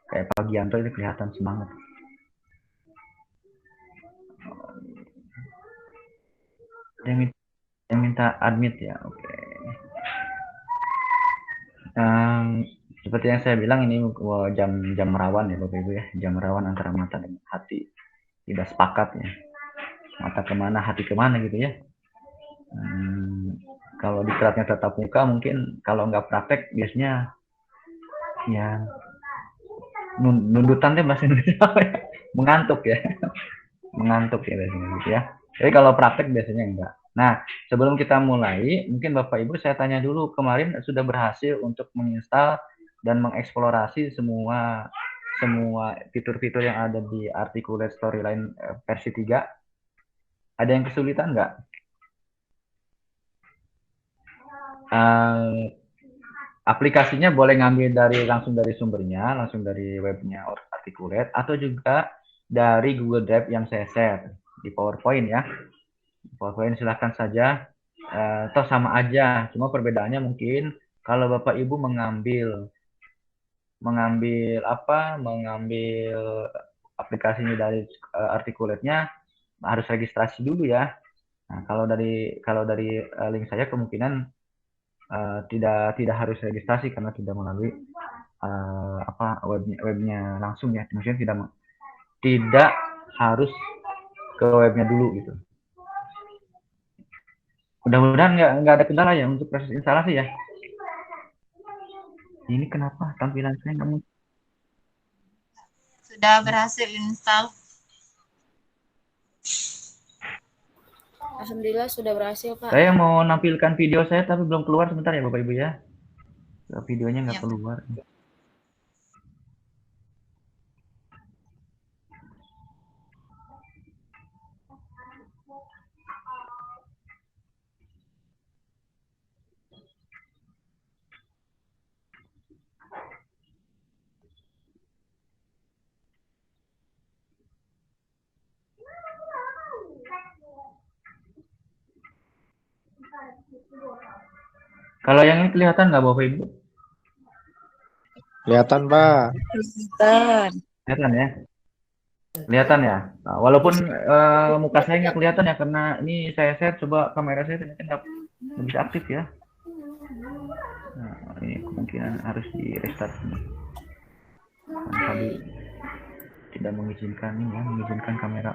Kayak Pak Gianto itu kelihatan semangat. Yang minta admit ya, oke. Seperti yang saya bilang ini jam rawan ya Bapak Ibu ya, jam rawan antara mata dan hati. Tidak sepakat ya, mata kemana hati kemana gitu ya. Kalau diklatnya tatap muka mungkin kalau nggak praktek biasanya ya nundutan deh bahasa Indonesia mengantuk ya. Mengantuk ya biasanya gitu ya. Jadi kalau praktek biasanya enggak. Nah, sebelum kita mulai, mungkin Bapak Ibu saya tanya dulu, kemarin sudah berhasil untuk menginstal dan mengeksplorasi semua fitur-fitur yang ada di Articulate Storyline versi 3? Ada yang kesulitan nggak? Aplikasinya boleh ngambil langsung dari sumbernya, langsung dari webnya Articulate, atau juga dari Google Drive yang saya share di PowerPoint ya. PowerPoint silahkan saja, toh sama aja, cuma perbedaannya mungkin kalau Bapak Ibu mengambil aplikasinya dari Articulate-nya harus registrasi dulu ya. Nah, kalau dari link saya kemungkinan tidak harus registrasi karena tidak melalui webnya langsung ya. Maksudnya tidak harus ke webnya dulu gitu. Mudah-mudahan nggak ada kendala ya untuk proses instalasi ya. Ini kenapa tampilan saya nggak muncul? Sudah berhasil install. Alhamdulillah sudah berhasil, Pak. Saya mau nampilkan video saya tapi belum keluar, sebentar ya Bapak Ibu ya. Videonya nggak keluar. Kalau yang ini kelihatan nggak Bapak Ibu? Kelihatan, Pak. Kelihatan. Kelihatan ya? Kelihatan ya? Nah, walaupun muka saya nggak kelihatan ya, karena ini saya share, coba kamera saya ternyata nggak bisa aktif ya. Nah, ini kemungkinan harus di restart. Tadi tidak mengizinkan ini ya, mengizinkan kamera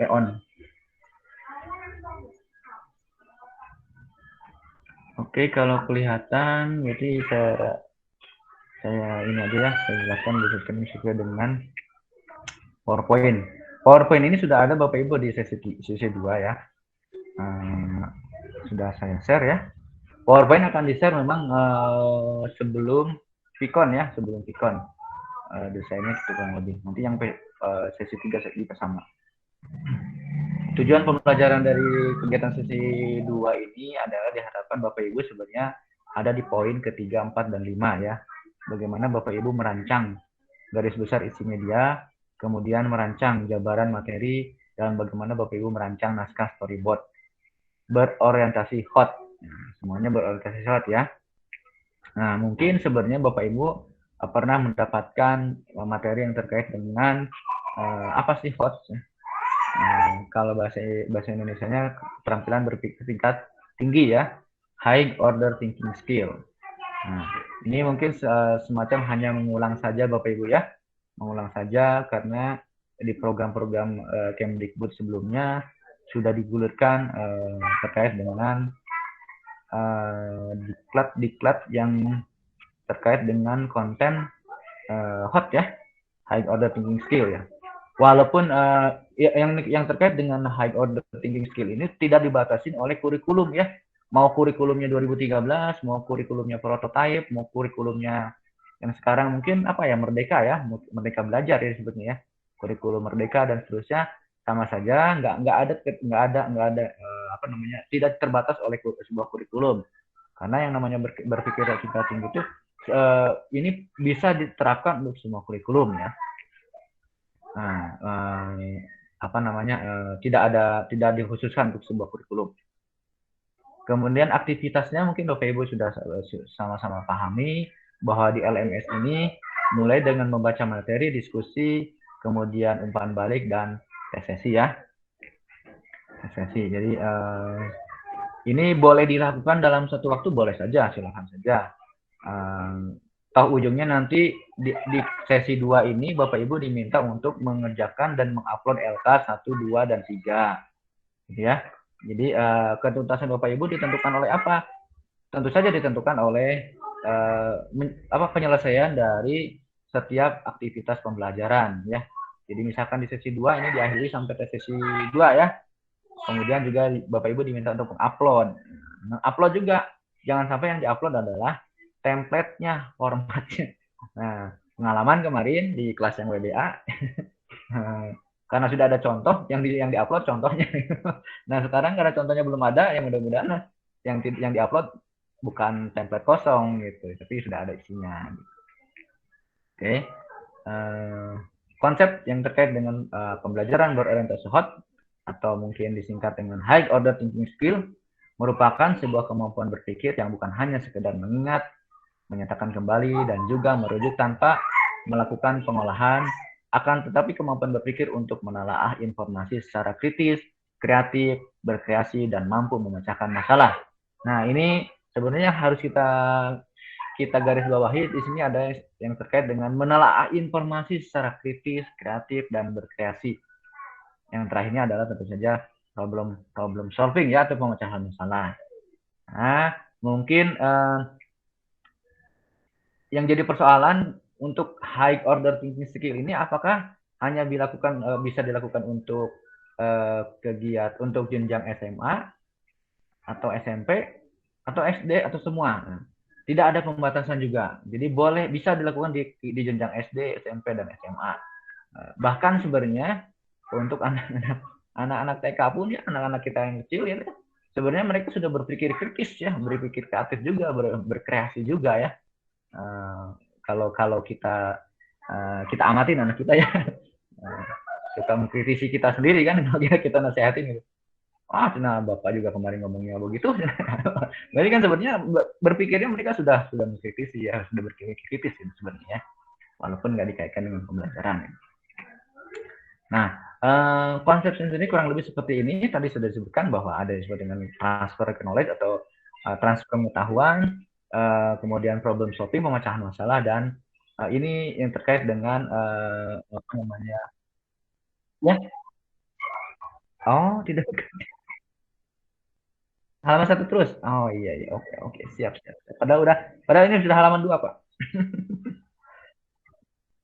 on. Oke, kalau kelihatan berarti saya ini aja ya, saya jelaskan sesuai dengan PowerPoint. PowerPoint ini sudah ada Bapak Ibu di sesi 2 ya. Sudah saya share ya. PowerPoint akan di-share memang sebelum Vicon ya, sebelum Vicon. Desainnya kurang lebih. Nanti yang sesi 3 juga sama. Tujuan pembelajaran dari kegiatan sesi 2 ini adalah diharapkan Bapak Ibu sebenarnya ada di poin ketiga, 4, dan 5 ya. Bagaimana Bapak Ibu merancang garis besar isi media, kemudian merancang jabaran materi, dan bagaimana Bapak Ibu merancang naskah storyboard. Berorientasi hot. Nah, semuanya berorientasi hot ya. Nah, mungkin sebenarnya Bapak Ibu pernah mendapatkan materi yang terkait dengan apa sih hot? Kalau bahasa Indonesianya keterampilan berpikir tingkat tinggi ya, high order thinking skill. Nah, ini mungkin semacam hanya mengulang saja Bapak Ibu ya, mengulang saja karena di program-program Kemdikbud sebelumnya sudah digulirkan terkait dengan diklat yang terkait dengan konten hot ya, high order thinking skill ya. Walaupun yang terkait dengan high order thinking skill ini tidak dibatasi oleh kurikulum ya. Mau kurikulumnya 2013, mau kurikulumnya prototype, mau kurikulumnya yang sekarang mungkin apa ya, Merdeka ya, Merdeka Belajar ya sebetulnya ya. Kurikulum Merdeka dan seterusnya sama saja, nggak ada tidak terbatas oleh sebuah kurikulum. Karena yang namanya berpikir tingkat tinggi itu ini bisa diterapkan untuk semua kurikulum ya. Nah, tidak dikhususkan untuk sebuah kurikulum. Kemudian aktivitasnya mungkin Bapak Ibu sudah sama-sama pahami bahwa di LMS ini mulai dengan membaca materi, diskusi, kemudian umpan balik dan tes sesi ya. Tes sesi. Jadi ini boleh dilakukan dalam satu waktu, boleh saja, silakan saja. Toh ujungnya nanti di sesi 2 ini Bapak Ibu diminta untuk mengerjakan dan mengupload LK 1, 2, dan 3. Gitu ya. Jadi ketuntasan Bapak Ibu ditentukan oleh apa? Tentu saja ditentukan oleh penyelesaian dari setiap aktivitas pembelajaran ya. Jadi misalkan di sesi 2 ini diakhiri sampai ke sesi 2 ya. Kemudian juga Bapak Ibu diminta untuk mengupload. Nah, upload juga jangan sampai yang diupload adalah template-nya, formatnya. Nah, pengalaman kemarin di kelas yang WBA karena sudah ada contoh yang diupload contohnya. Nah, sekarang karena contohnya belum ada, yang mudah-mudahan yang diupload bukan template kosong gitu, tapi sudah ada isinya. Oke. Konsep yang terkait dengan pembelajaran berorientasi hot atau mungkin disingkat dengan high order thinking skill merupakan sebuah kemampuan berpikir yang bukan hanya sekedar mengingat, menyatakan kembali, dan juga merujuk tanpa melakukan pengolahan, akan tetapi kemampuan berpikir untuk menelaah informasi secara kritis, kreatif, berkreasi, dan mampu memecahkan masalah. Nah, ini sebenarnya harus kita garis bawahi. Di sini ada yang terkait dengan menelaah informasi secara kritis, kreatif, dan berkreasi. Yang terakhirnya adalah tentu saja problem solving ya, atau pemecahan masalah. Nah, mungkin yang jadi persoalan untuk high order thinking skill ini apakah hanya bisa dilakukan untuk kegiatan untuk jenjang SMA atau SMP atau SD atau semua. Nah, tidak ada pembatasan juga. Jadi bisa dilakukan di jenjang SD, SMP, dan SMA. Bahkan sebenarnya untuk anak-anak TK pun ya, anak-anak kita yang kecil ya, sebenarnya mereka sudah berpikir kritis ya, berpikir kreatif juga, berkreasi juga ya. Kalau kita amatin anak kita ya, kita mengkritisi kita sendiri kan, kalau kita nasihatin gitu. Nah Bapak juga kemarin ngomongnya begitu. Jadi kan sebenarnya berpikirnya mereka sudah mengkritisi ya, sudah berpikir kritis ya, sebenarnya, walaupun nggak dikaitkan dengan pembelajaran. Nah, konsep sendiri kurang lebih seperti ini. Tadi sudah disebutkan bahwa ada yang disebut dengan transfer knowledge atau transfer pengetahuan, kemudian problem solving, pemecahan masalah, dan ini yang terkait dengan apa namanya? Ya. Oh, tidak. Halaman 1 terus. Oh iya, oke, siap. Padahal ini sudah halaman 2 Pak.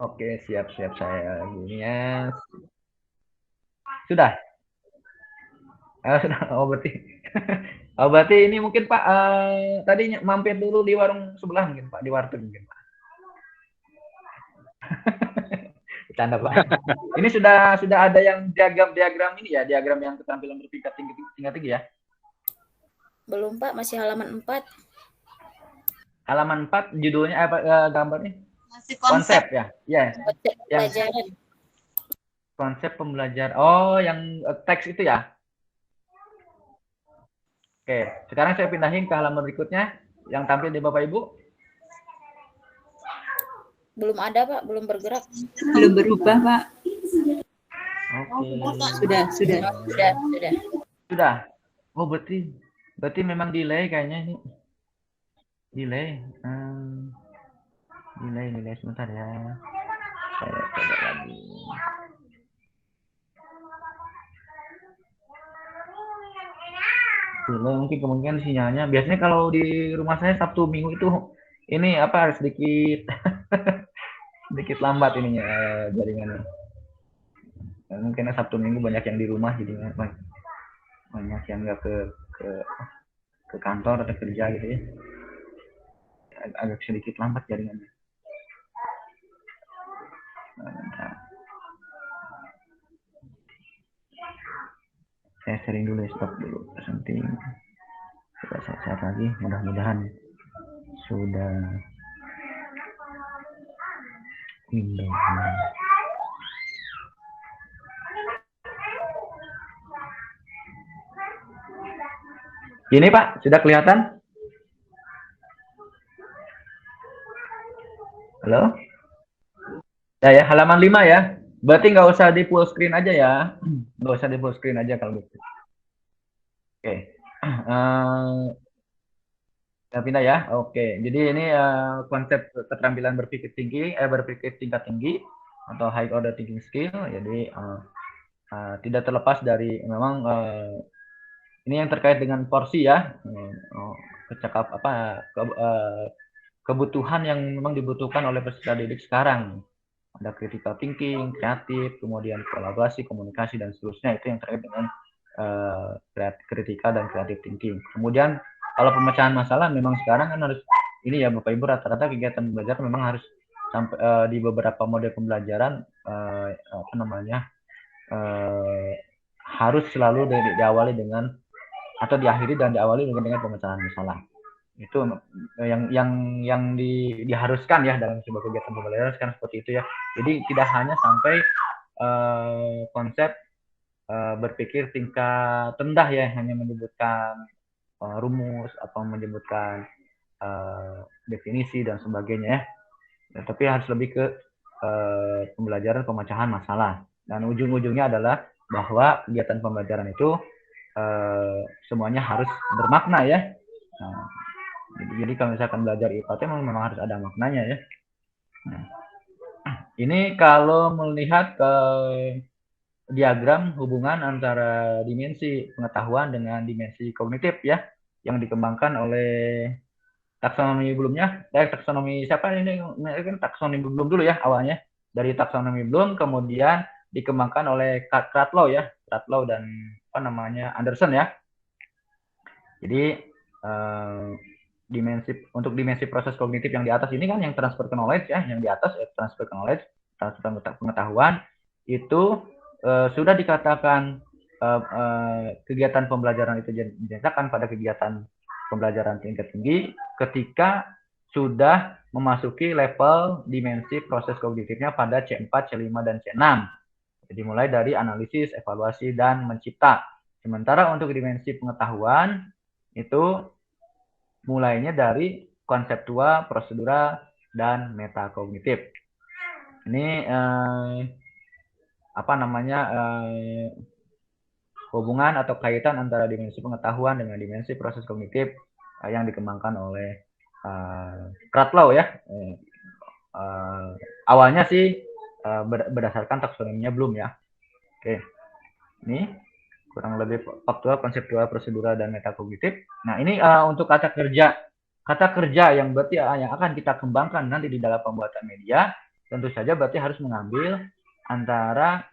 Oke, siap saya gini ya. Sudah. Sudah. Berarti ini mungkin Pak tadi mampir dulu di warung sebelah mungkin Pak, di warteg mungkin Pak. Bercanda Pak. Ini sudah ada yang diagram ini ya, diagram yang keterampilan bertingkat tinggi ya. Belum Pak, masih halaman 4. Halaman 4 judulnya apa gambarnya? Masih konsep ya. Ya. Pelajaran. Konsep pembelajaran. Oh, yang teks itu ya. Oke, sekarang saya pindahin ke halaman berikutnya yang tampil di Bapak Ibu. Belum ada Pak, belum bergerak. belum berubah Pak. Oke. Sudah. Oh, berarti memang delay kayaknya ini. Delay sebentar ya. Saya coba lagi. Delay mungkin kemungkinan sinyalnya. Biasanya kalau di rumah saya Sabtu Minggu itu ini apa sedikit sedikit lambat ininya jaringannya. Mungkin Sabtu Minggu banyak yang di rumah, jadi banyak yang nggak ke kantor atau kerja gitu ya. Agak sedikit lambat jaringannya. Saya sering dulu, stop dulu, penting. Coba saya chat lagi, mudah-mudahan sudah Windows. Ini Pak, sudah kelihatan? Halo? Ya, halaman 5 ya. Berarti nggak usah di full screen aja ya. Nggak usah di full screen aja kalau gitu. Oke. Kita pindah ya. Oke. Jadi ini konsep keterampilan berpikir tinggi, berpikir tingkat tinggi atau high order thinking skill. Jadi tidak terlepas dari memang ini yang terkait dengan porsi ya. Kecakap apa kebutuhan yang memang dibutuhkan oleh peserta didik sekarang. Ada critical thinking, kreatif, kemudian kolaborasi, komunikasi, dan seterusnya. Itu yang terkait dengan critical dan creative thinking. Kemudian kalau pemecahan masalah memang sekarang kan harus ini ya Bapak Ibu, rata-rata kegiatan belajar memang harus sampai di beberapa model pembelajaran apa namanya harus selalu diawali dengan atau diakhiri dan diawali dengan pemecahan masalah. Itu yang diharuskan ya dalam sebuah kegiatan pembelajaran sekarang seperti itu ya. Jadi tidak hanya sampai konsep berpikir tingkat rendah ya, hanya menyebutkan rumus atau menyebutkan definisi dan sebagainya ya. Tapi harus lebih ke pembelajaran pemecahan masalah, dan ujung-ujungnya adalah bahwa kegiatan pembelajaran itu semuanya harus bermakna ya. Nah, jadi kalau misalkan belajar IPT memang harus ada maknanya ya. Nah, ini kalau melihat ke diagram hubungan antara dimensi pengetahuan dengan dimensi kognitif ya, yang dikembangkan oleh taksonomi belumnya. Taksonomi siapa ini? Kan taksonomi belum dulu ya awalnya. Dari taksonomi belum kemudian dikembangkan oleh Kratlow ya, Kratlow dan apa namanya Anderson ya. Jadi untuk dimensi proses kognitif yang di atas ini kan yang transfer ke knowledge ya, yang di atas transfer ke knowledge, transfer pengetahuan itu sudah dikatakan kegiatan pembelajaran itu dinyatakan pada kegiatan pembelajaran tingkat tinggi ketika sudah memasuki level dimensi proses kognitifnya pada C4, C5, dan C6. Jadi mulai dari analisis, evaluasi, dan mencipta. Sementara untuk dimensi pengetahuan itu mulainya dari konseptual, prosedural, dan metakognitif. Ini apa namanya hubungan atau kaitan antara dimensi pengetahuan dengan dimensi proses kognitif yang dikembangkan oleh Kratlow ya. Awalnya sih berdasarkan taksonominya belum ya. Oke, ini kurang lebih faktual, konseptual, prosedural, dan metakognitif. Nah ini untuk kata kerja yang berarti yang akan kita kembangkan nanti di dalam pembuatan media, tentu saja berarti harus mengambil antara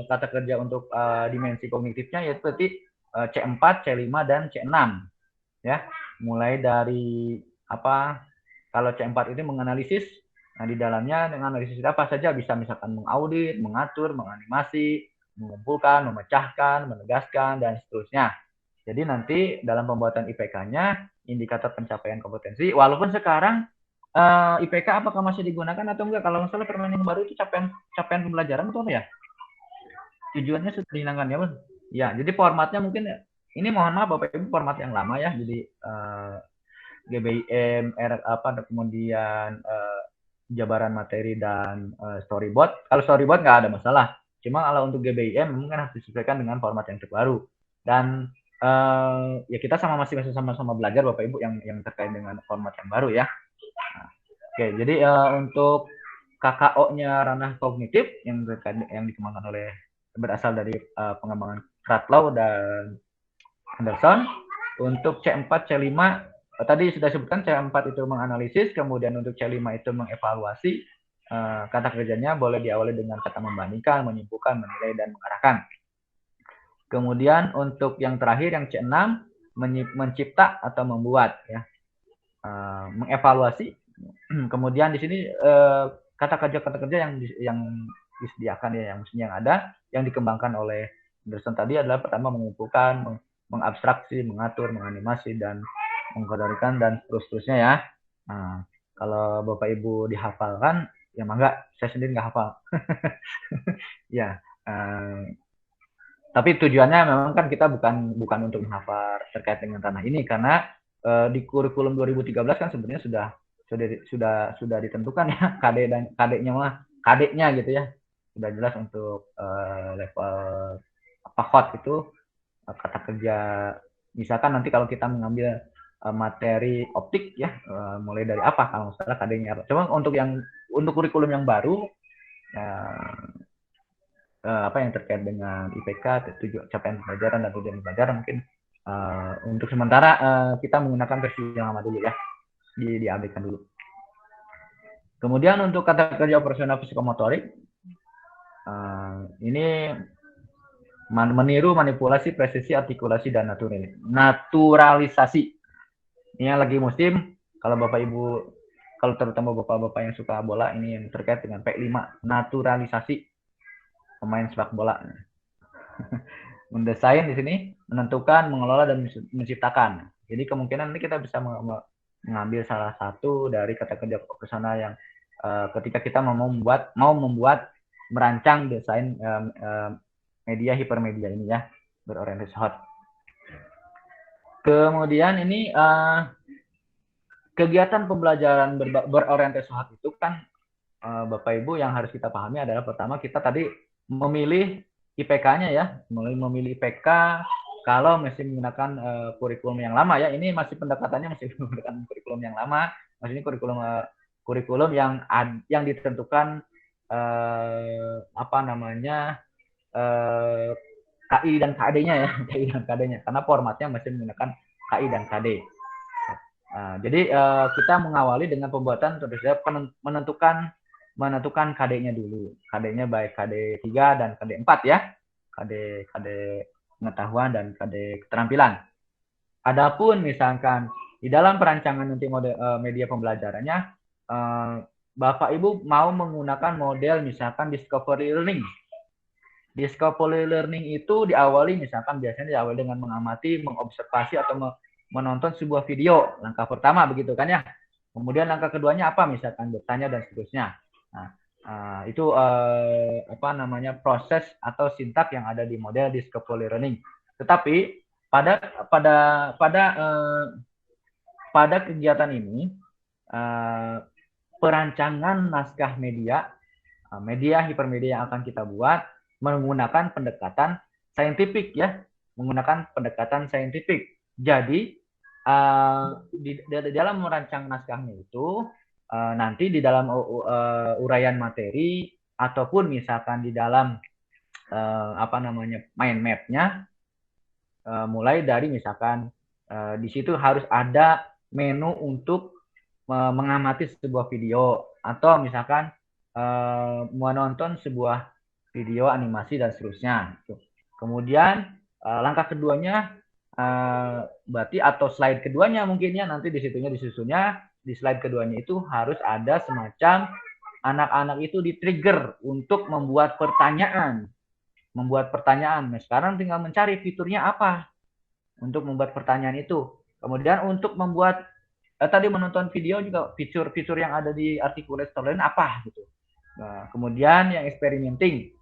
kata kerja untuk dimensi kognitifnya yaitu berarti C4, C5, dan C6 ya. Mulai dari apa, kalau C4 itu menganalisis, nah di dalamnya dengan analisis apa saja bisa, misalkan mengaudit, mengatur, menganimasi, mengumpulkan, memecahkan, menegaskan, dan seterusnya. Jadi nanti dalam pembuatan IPK-nya indikator pencapaian kompetensi, walaupun sekarang IPK apakah masih digunakan atau enggak? Kalau misalnya permen yang baru itu capaian pembelajaran itu apa ya? Tujuannya sudah dihilangkan ya, Bun? Ya, jadi formatnya mungkin ini mohon maaf Bapak Ibu, format yang lama ya. Jadi GBIM, kemudian jabaran materi dan storyboard. Kalau storyboard nggak ada masalah. Cuma kalau untuk GBIM mungkin harus disesuaikan dengan format yang terbaru. Dan ya kita masih sama-sama belajar Bapak Ibu yang terkait dengan format yang baru ya. Nah, oke, jadi untuk KKO-nya ranah kognitif yang dikembangkan berasal dari pengembangan Kratlow dan Anderson. Untuk C4, C5 tadi sudah sebutkan, C4 itu menganalisis, kemudian untuk C5 itu mengevaluasi. Kata kerjanya boleh diawali dengan kata membandingkan, menyimpulkan, menilai, dan mengarahkan. Kemudian untuk yang terakhir yang C6 mencipta atau membuat ya, mengevaluasi. Kemudian di sini kata kerja yang disediakan ya, yang mestinya yang ada, yang dikembangkan oleh Anderson tadi adalah pertama mengumpulkan, mengabstraksi, mengatur, menganimasi, dan mengkategorikan, dan seterusnya ya. Nah, kalau Bapak Ibu dihafalkan, ya mangga, saya sendiri nggak hafal. Ya, tapi tujuannya memang kan kita bukan untuk menghafal terkait dengan tanah ini, karena di kurikulum 2013 kan sebenarnya sudah ditentukan ya KD-nya mah KD-nya gitu ya. Sudah jelas untuk level apa hot itu kata kerja. Misalkan nanti kalau kita mengambil materi optik ya, mulai dari apa kalau misalnya KD-nya. Cuma untuk kurikulum yang baru apa yang terkait dengan IPK, capaian pelajaran dan tujuan pelajaran mungkin untuk sementara kita menggunakan versi yang lama dulu ya, diabaikan dulu. Kemudian untuk kata kerja operasional psikomotorik, ini meniru, manipulasi, presisi, artikulasi, dan naturalisasi. Ini yang lagi musim, kalau Bapak Ibu, kalau terutama Bapak-Bapak yang suka bola, ini yang terkait dengan P5, naturalisasi pemain sepak bola. Mendesain di sini, menentukan, mengelola, dan menciptakan. Jadi kemungkinan nanti kita bisa mengambil salah satu dari kata kerja operasional yang ketika kita mau membuat merancang desain media hipermedia ini ya, berorientasi hot. Kemudian ini kegiatan pembelajaran berorientasi hot itu kan Bapak Ibu yang harus kita pahami adalah pertama kita tadi memilih IPK-nya ya, memilih IPK kalau masih menggunakan kurikulum yang lama ya. Ini masih pendekatannya masih menggunakan kurikulum yang lama, maksudnya kurikulum yang ditentukan apa namanya KI dan KD-nya ya, KI dan KD-nya, karena formatnya masih menggunakan KI dan KD. Jadi kita mengawali dengan pembuatan menentukan KD-nya dulu. KD-nya baik KD 3 dan KD 4 ya. KD pengetahuan dan KD keterampilan. Adapun misalkan di dalam perancangan nanti media pembelajarannya, Bapak Ibu mau menggunakan model misalkan discovery learning. Discovery learning itu biasanya diawali dengan mengamati, mengobservasi atau menonton sebuah video. Langkah pertama begitu kan ya. Kemudian langkah keduanya apa? Misalkan bertanya dan seterusnya. Itu proses atau sintak yang ada di model discovery learning. Tetapi pada kegiatan ini perancangan naskah media hipermedia yang akan kita buat menggunakan pendekatan saintifik ya, Jadi di dalam merancang naskahnya itu nanti di dalam uraian materi ataupun misalkan di dalam mind map-nya, mulai dari misalkan di situ harus ada menu untuk mengamati sebuah video atau misalkan menonton sebuah video animasi dan seterusnya. Kemudian langkah keduanya berarti atau slide keduanya mungkinnya nanti disusunnya di slide keduanya itu harus ada semacam anak-anak itu di-trigger untuk membuat pertanyaan. Nah, sekarang tinggal mencari fiturnya apa untuk membuat pertanyaan itu. Kemudian untuk membuat tadi menonton video juga fitur yang ada di articulate storyline apa gitu. Nah, kemudian yang experimenting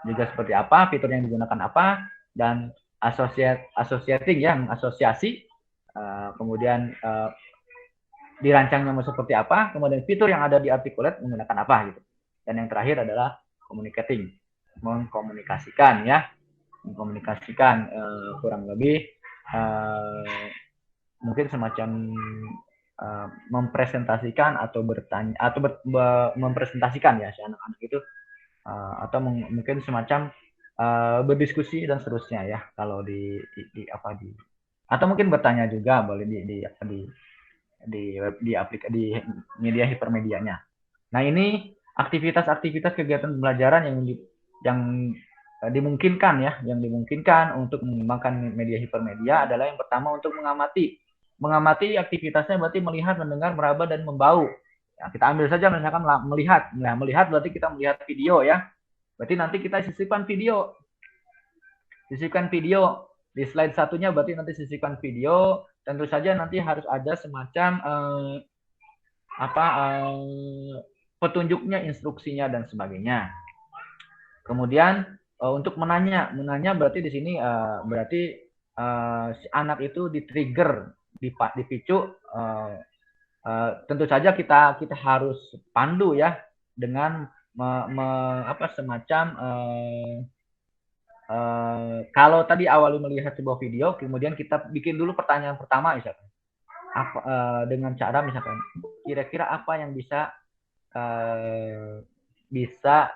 juga seperti apa, fitur yang digunakan apa, dan associating ya, mengasosiasi, kemudian dirancangnya mau seperti apa, kemudian fitur yang ada di articulate menggunakan apa gitu. Dan yang terakhir adalah communicating, mengkomunikasikan kurang lebih mungkin semacam mempresentasikan atau bertanya atau mempresentasikan ya si anak-anak itu atau mungkin semacam berdiskusi dan seterusnya ya kalau atau mungkin bertanya juga boleh di media hipermedianya. Nah, ini aktivitas kegiatan pembelajaran yang dimungkinkan untuk mengembangkan media hipermedia adalah yang pertama untuk mengamati aktivitasnya berarti melihat, mendengar, meraba, dan membau. Ya, kita ambil saja misalkan melihat. Nah, melihat berarti kita melihat video ya. Berarti nanti kita sisipkan video. Di slide satunya berarti nanti sisipkan video. Tentu saja nanti harus ada semacam petunjuknya, instruksinya, dan sebagainya. Kemudian untuk menanya berarti di sini berarti si anak itu di-trigger, dipicu Tentu saja kita harus pandu ya dengan semacam kalau tadi awali melihat sebuah video, kemudian kita bikin dulu pertanyaan pertama misalkan dengan cara misalkan kira-kira apa yang bisa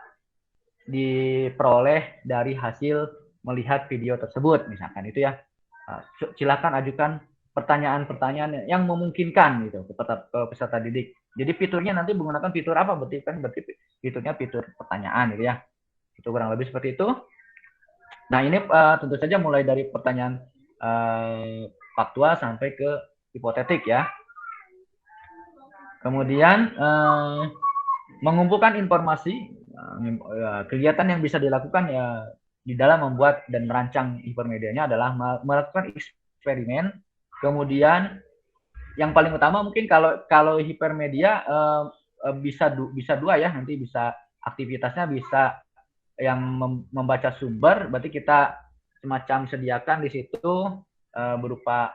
diperoleh dari hasil melihat video tersebut misalkan itu ya. Silakan ajukan pertanyaan-pertanyaan yang memungkinkan gitu ke peserta didik. Jadi fiturnya nanti menggunakan fitur apa? Berarti fiturnya fitur pertanyaan gitu ya. Itu kurang lebih seperti itu. Nah ini tentu saja mulai dari pertanyaan faktual sampai ke hipotetik ya. Kemudian mengumpulkan informasi, kegiatan yang bisa dilakukan ya di dalam membuat dan merancang hipermedianya adalah melakukan eksperimen. Kemudian yang paling utama mungkin kalau hipermedia bisa dua ya, nanti bisa aktivitasnya bisa yang membaca sumber, berarti kita semacam sediakan di situ berupa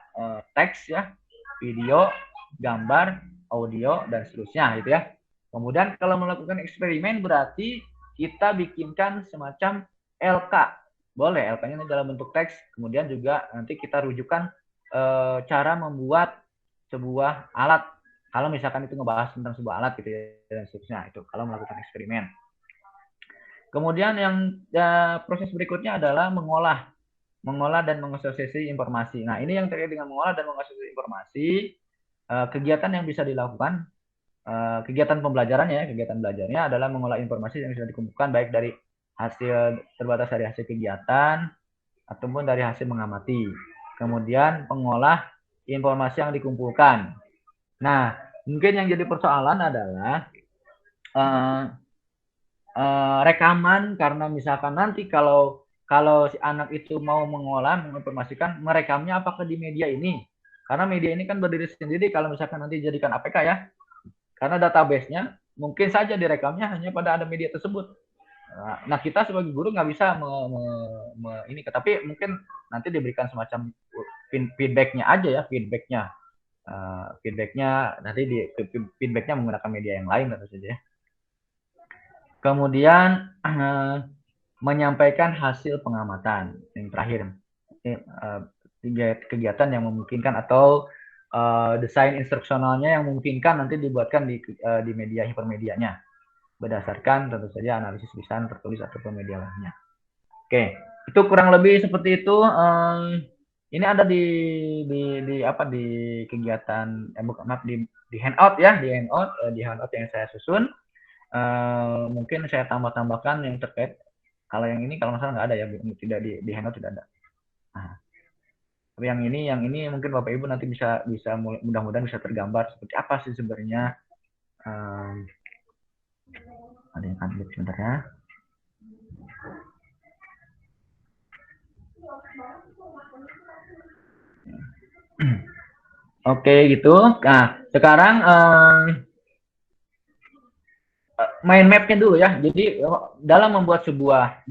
teks ya, video, gambar, audio dan seterusnya gitu ya. Kemudian kalau melakukan eksperimen berarti kita bikinkan semacam LK. Boleh LK-nya dalam bentuk teks, kemudian juga nanti kita rujukan cara membuat sebuah alat. Kalau misalkan itu ngebahas tentang sebuah alat gitu ya dan seterusnya, itu kalau melakukan eksperimen. Kemudian yang proses berikutnya adalah mengolah dan mengasosiasi informasi. Nah, ini yang terkait dengan mengolah dan mengasosiasi informasi, kegiatan yang bisa dilakukan, kegiatan pembelajaran ya, kegiatan belajarnya adalah mengolah informasi yang sudah dikumpulkan baik dari hasil terbatas dari hasil kegiatan ataupun dari hasil mengamati. Kemudian pengolah informasi yang dikumpulkan. Nah, mungkin yang jadi persoalan adalah rekaman, karena misalkan nanti kalau si anak itu mau mengolah, menginformasikan, merekamnya apakah di media ini? Karena media ini kan berdiri sendiri kalau misalkan nanti dijadikan APK ya. Karena database-nya mungkin saja direkamnya hanya pada ada media tersebut. Nah, kita sebagai guru nggak bisa ini, tapi mungkin nanti diberikan semacam feedback-nya aja ya, feedback-nya nanti feedback-nya menggunakan media yang lain tentu saja ya. Kemudian menyampaikan hasil pengamatan. Yang terakhir, kegiatan yang memungkinkan atau desain instruksionalnya yang memungkinkan nanti dibuatkan di media hipermedianya berdasarkan tentu saja analisis lisan, tertulis ataupun media lainnya. Oke, itu kurang lebih seperti itu. Ini ada di kegiatan di handout ya, di handout yang saya susun. Mungkin saya tambahkan yang terkait. Kalau yang ini kalau nggak salah nggak ada ya, tidak di handout tidak ada. Nah, tapi yang ini mungkin Bapak Ibu nanti bisa mudah-mudahan bisa tergambar seperti apa sih sebenarnya. Ada yang update sebentar ya. Oke gitu. Nah sekarang main mapnya dulu ya. Jadi dalam membuat sebuah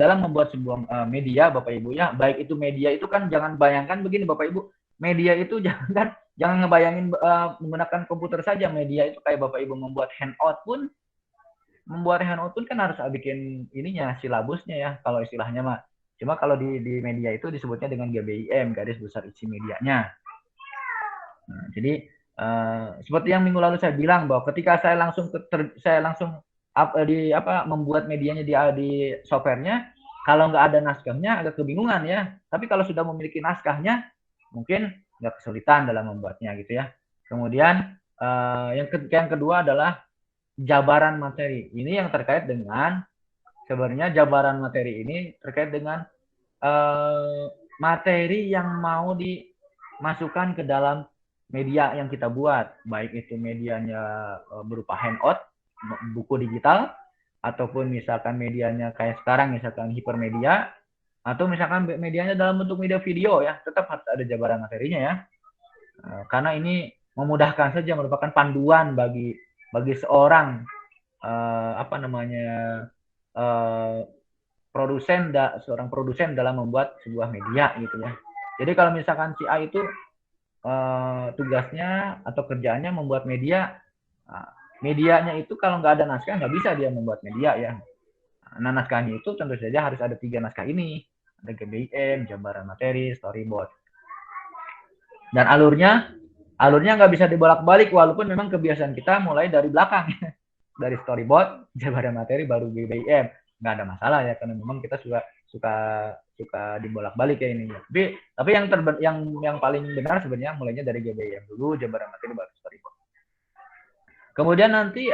media Bapak Ibu ya, baik itu media itu kan jangan bayangkan begini Bapak Ibu, media itu jangan ngebayangin menggunakan komputer saja. Media itu kayak Bapak Ibu membuat handout pun kan harus bikin ininya, silabusnya ya kalau istilahnya mah. Cuma kalau di media itu disebutnya dengan GBIM, garis besar isi medianya. Nah, jadi seperti yang minggu lalu saya bilang bahwa ketika saya langsung membuat medianya di softwarenya, kalau nggak ada naskahnya agak kebingungan ya. Tapi kalau sudah memiliki naskahnya, mungkin nggak kesulitan dalam membuatnya gitu ya. Kemudian yang kedua adalah jabaran materi. Ini yang terkait dengan sebenarnya jabaran materi ini terkait dengan materi yang mau dimasukkan ke dalam media yang kita buat, baik itu medianya berupa handout, buku digital, ataupun misalkan medianya kayak sekarang misalkan hipermedia, atau misalkan medianya dalam bentuk media video ya, tetap harus ada jabaran materinya ya. Karena ini memudahkan saja, merupakan panduan bagi seorang seorang produsen dalam membuat sebuah media gitu ya. Jadi kalau misalkan si A itu tugasnya atau kerjaannya membuat media. Nah, medianya itu kalau nggak ada naskah nggak bisa dia membuat media ya. Nah, naskahnya itu tentu saja harus ada 3 naskah ini. Ada GBIM, jabaran materi, storyboard. Dan alurnya nggak bisa dibolak-balik walaupun memang kebiasaan kita mulai dari belakang. Dari storyboard, jabaran materi, baru GBIM. Nggak ada masalah ya, karena memang kita suka dibolak-balik ya ini. Tapi yang paling benar sebenarnya mulainya dari GBIM dulu, jabaran materi, baru storyboard. Kemudian nanti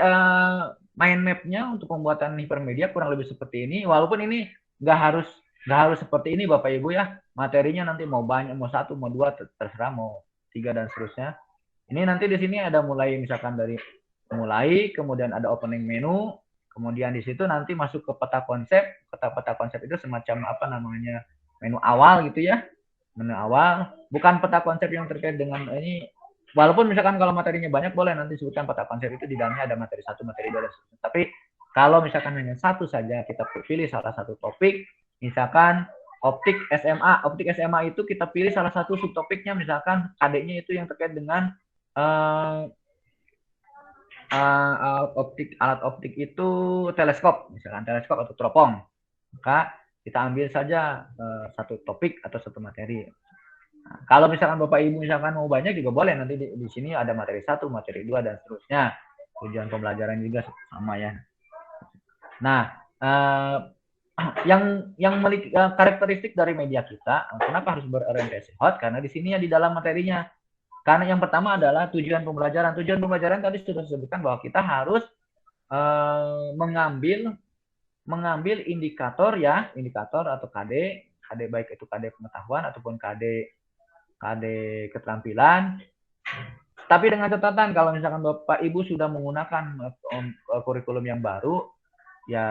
mind map-nya untuk pembuatan hipermedia kurang lebih seperti ini. Walaupun ini nggak harus seperti ini Bapak Ibu ya. Materinya nanti mau banyak, mau 1, mau 2, terserah, mau 3 dan seterusnya. Ini nanti di sini ada mulai misalkan dari mulai, kemudian ada opening menu, kemudian di situ nanti masuk ke peta konsep. Peta konsep itu semacam apa namanya, menu awal gitu ya. Menu awal, bukan peta konsep yang terkait dengan ini. Walaupun misalkan kalau materinya banyak boleh nanti sebutkan peta konsep itu di dalamnya ada materi 1, materi 2 dan seterusnya. Tapi kalau misalkan hanya satu saja kita pilih salah satu topik, misalkan optik SMA. Optik SMA itu kita pilih salah satu subtopiknya, misalkan KD-nya itu yang terkait dengan alat optik itu teleskop, misalkan teleskop atau teropong. Maka kita ambil saja satu topik atau satu materi. Nah, kalau misalkan Bapak Ibu misalkan mau banyak juga boleh, nanti di sini ada materi 1, materi 2 dan seterusnya. Tujuan pembelajaran juga sama ya. Nah, yang memiliki karakteristik dari media kita, kenapa harus berorientasi hot? Karena di sini ya di dalam materinya. Karena yang pertama adalah tujuan pembelajaran. Tujuan pembelajaran tadi sudah disebutkan bahwa kita harus mengambil indikator ya, indikator atau KD baik itu KD pengetahuan ataupun KD keterampilan. Tapi dengan catatan kalau misalkan Bapak Ibu sudah menggunakan kurikulum yang baru, ya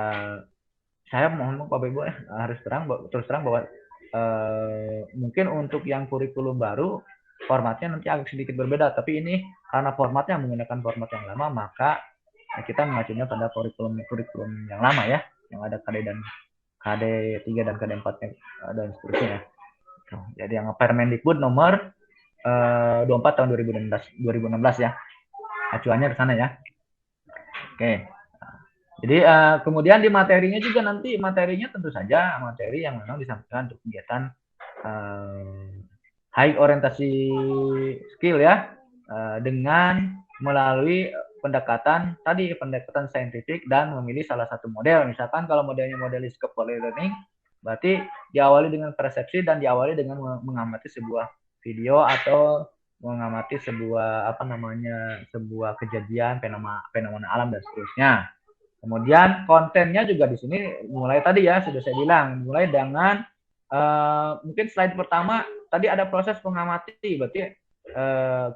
saya mohon Bapak Ibu harus terus terang bahwa mungkin untuk yang kurikulum baru formatnya nanti agak sedikit berbeda. Tapi ini karena formatnya menggunakan format yang lama, maka kita mengacunya pada kurikulum yang lama ya, yang ada KD 3 dan KD 4 dan seterusnya. Jadi yang Permendikbud nomor 24 tahun 2016 ya. Acuannya ke sana ya. Oke. Jadi kemudian di materinya juga nanti materinya tentu saja materi yang memang disampaikan untuk kegiatan high orientasi skill ya, dengan melalui pendekatan saintifik dan memilih salah satu model. Misalkan kalau modelnya model scholarly learning, berarti diawali dengan persepsi dan diawali dengan mengamati sebuah video atau mengamati sebuah sebuah kejadian, fenomena alam dan seterusnya. Kemudian kontennya juga di sini mulai tadi ya sudah saya bilang, mulai dengan mungkin slide pertama tadi ada proses mengamati, berarti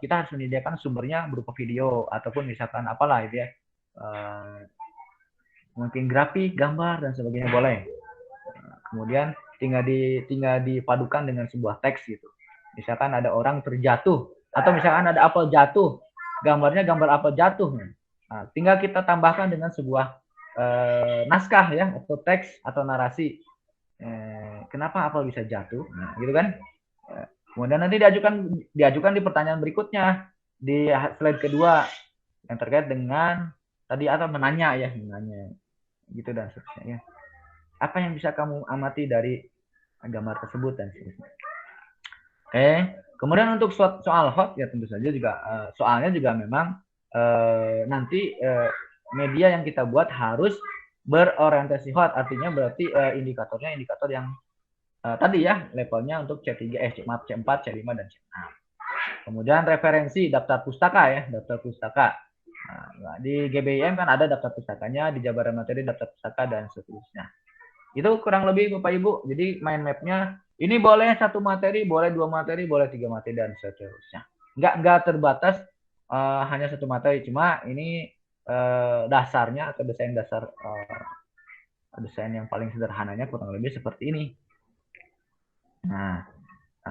kita harus menyediakan sumbernya berupa video ataupun misalkan apalah itu ya, mungkin grafik, gambar dan sebagainya boleh. Kemudian tinggal dipadukan dengan sebuah teks gitu. Misalkan ada orang terjatuh atau misalkan ada apel jatuh, gambarnya gambar apel jatuh. Nah, tinggal kita tambahkan dengan sebuah naskah ya atau teks atau narasi. Kenapa apel bisa jatuh? Nah, gitu kan? Kemudian nanti diajukan di pertanyaan berikutnya di slide kedua yang terkait dengan tadi atau menanya gitu dan seterusnya ya. Apa yang bisa kamu amati dari gambar tersebut dan seterusnya. Oke. Kemudian untuk soal hot ya tentu saja juga soalnya juga memang nanti media yang kita buat harus berorientasi hot, artinya berarti indikatornya indikator yang tadi ya levelnya untuk C4, C5 dan C6. Kemudian referensi daftar pustaka ya, daftar pustaka. Nah, di GBIM kan ada daftar pustakanya, di jabaran materi daftar pustaka dan seterusnya. Itu kurang lebih Bapak Ibu. Jadi mind map-nya ini boleh 1 materi, boleh 2 materi, boleh 3 materi dan seterusnya. Nggak terbatas hanya 1 materi. Cuma ini dasarnya atau desain dasar desain yang paling sederhananya kurang lebih seperti ini. Nah,